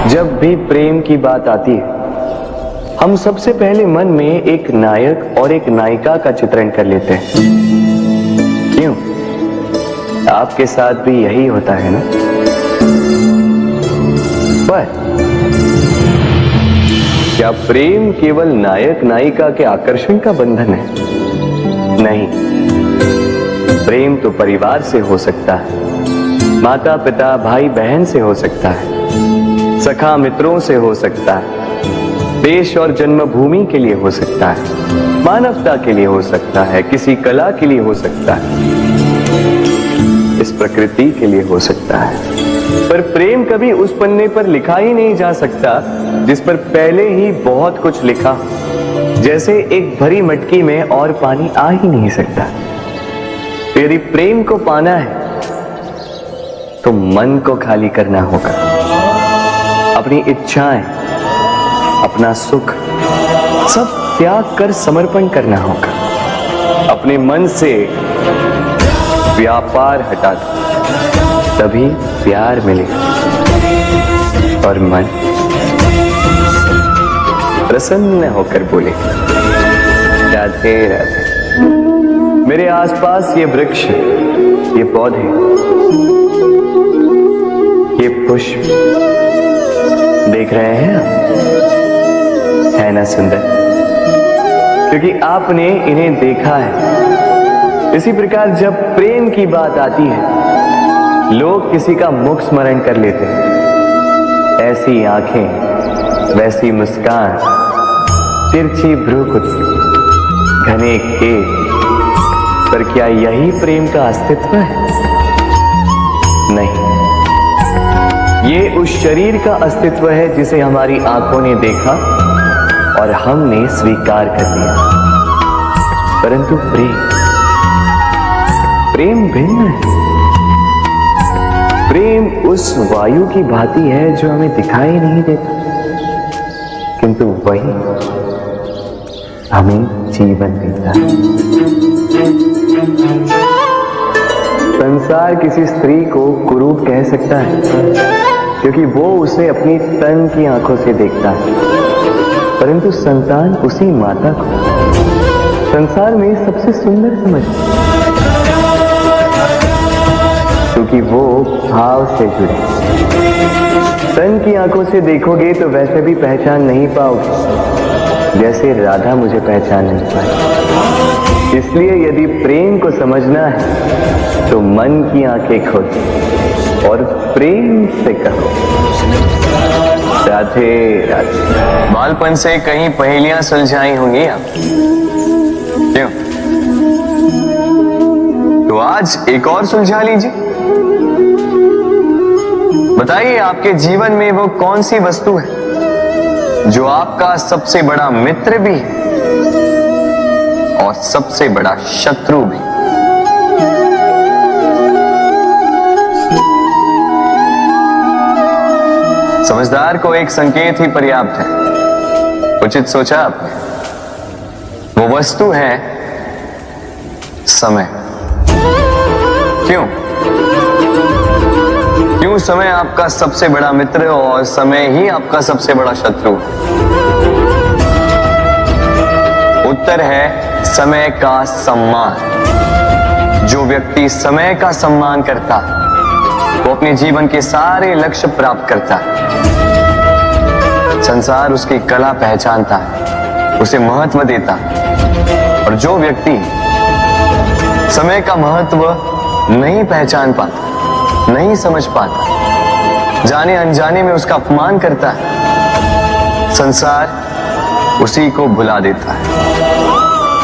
जब भी प्रेम की बात आती है हम सबसे पहले मन में एक नायक और एक नायिका का चित्रण कर लेते हैं। क्यों? आपके साथ भी यही होता है ना? पर क्या प्रेम केवल नायक नायिका के आकर्षण का बंधन है? नहीं, प्रेम तो परिवार से हो सकता है, माता पिता भाई बहन से हो सकता है, सखा मित्रों से हो सकता है, देश और जन्मभूमि के लिए हो सकता है, मानवता के लिए हो सकता है, किसी कला के लिए हो सकता है, इस प्रकृति के लिए हो सकता है। पर प्रेम कभी उस पन्ने पर लिखा ही नहीं जा सकता जिस पर पहले ही बहुत कुछ लिखा। जैसे एक भरी मटकी में और पानी आ ही नहीं सकता। तो यदि प्रेम को पाना है तो मन को खाली करना होगा, अपनी इच्छाएं, अपना सुख सब त्याग कर समर्पण करना होगा। अपने मन से व्यापार हटा दो, तभी प्यार मिलेगा और मन प्रसन्न होकर बोले राधे राधे। मेरे आसपास ये वृक्ष, ये पौधे, ये पुष्प देख रहे हैं आप? है ना सुंदर? क्योंकि आपने इन्हें देखा है। इसी प्रकार जब प्रेम की बात आती है लोग किसी का मुख स्मरण कर लेते हैं। ऐसी आंखें, वैसी मुस्कान, तिरछी भ्रूकुटी, घने केश, पर क्या यही प्रेम का अस्तित्व है? नहीं, ये उस शरीर का अस्तित्व है जिसे हमारी आंखों ने देखा और हमने स्वीकार कर लिया। परंतु प्रेम भिन्न है। प्रेम उस वायु की भांति है जो हमें दिखाई नहीं देता, किंतु वही हमें जीवन देता है। संसार किसी स्त्री को कुरूप कह सकता है क्योंकि वो उसे अपनी तन की आंखों से देखता है, परंतु संतान उसी माता को संसार में सबसे सुंदर समझता है क्योंकि वो भाव से जुड़े। तन की आंखों से देखोगे तो वैसे भी पहचान नहीं पाओगे जैसे राधा मुझे पहचान नहीं पाई। इसलिए यदि प्रेम को समझना है तो मन की आंखें खोलो और प्रेम से कहो राधे राधे। बालपन से कहीं पहेलियां सुलझाई होंगी आप, क्यों? तो आज एक और सुलझा लीजिए। बताइए आपके जीवन में वो कौन सी वस्तु है जो आपका सबसे बड़ा मित्र भी है और सबसे बड़ा शत्रु भी। समझदार को एक संकेत ही पर्याप्त है। उचित सोचा आपने। वो वस्तु है समय। क्यों समय आपका सबसे बड़ा मित्र और समय ही आपका सबसे बड़ा शत्रु? उत्तर है समय का सम्मान। जो व्यक्ति समय का सम्मान करता वो अपने जीवन के सारे लक्ष्य प्राप्त करता है। संसार उसकी कला पहचानता है, उसे महत्व देता है। और जो व्यक्ति समय का महत्व नहीं पहचान पाता, नहीं समझ पाता, जाने अनजाने में उसका अपमान करता है, संसार उसी को भुला देता है।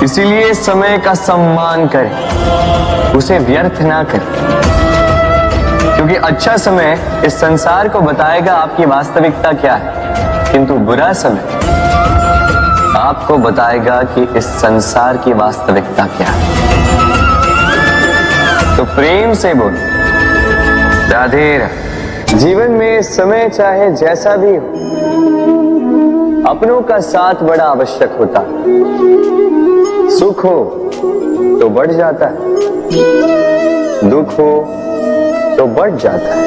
इसीलिए समय का सम्मान करें, उसे व्यर्थ ना करें, क्योंकि अच्छा समय इस संसार को बताएगा आपकी वास्तविकता क्या है, किंतु बुरा समय आपको बताएगा कि इस संसार की वास्तविकता क्या है। तो प्रेम से बोल राधे राधे। जीवन में समय चाहे जैसा भी हो, अपनों का साथ बड़ा आवश्यक होता है। सुख हो तो बढ़ जाता है, दुख हो तो बढ़ जाता है।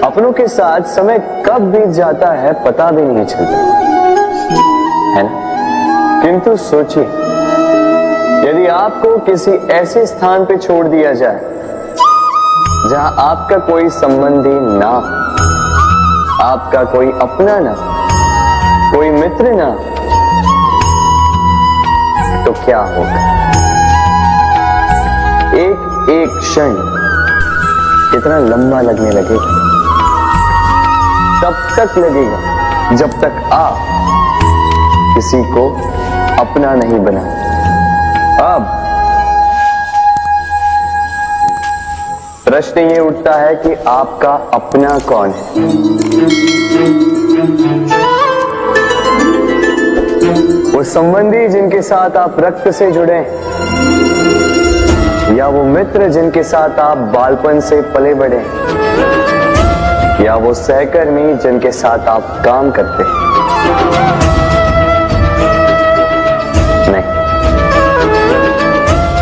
अपनों के साथ समय कब बीत जाता है पता भी नहीं चलता, है ना? किंतु सोचिए, यदि आपको किसी ऐसे स्थान पे छोड़ दिया जाए जहां आपका कोई संबंधी ना, आपका कोई अपना ना, कोई मित्र ना, तो क्या होगा? एक एक क्षण कितना लंबा लगने लगेगा। तब तक लगेगा जब तक आप किसी को अपना नहीं बना। अब प्रश्न ये उठता है कि आपका अपना कौन है? वो संबंधी जिनके साथ आप रक्त से जुड़े हैं, या वो मित्र जिनके साथ आप बालपन से पले बढ़े, या वो सहकर्मी जिनके साथ आप काम करते हैं? नहीं,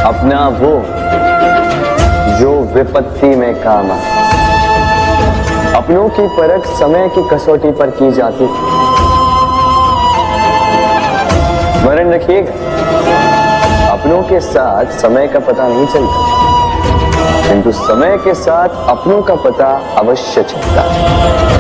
अपना वो जो विपत्ति में काम आए। अपनों की परख समय की कसौटी पर की जाती है। स्मरण रखिएगा, अपनों के साथ समय का पता नहीं चलता, किंतु समय के साथ अपनों का पता अवश्य चलता है।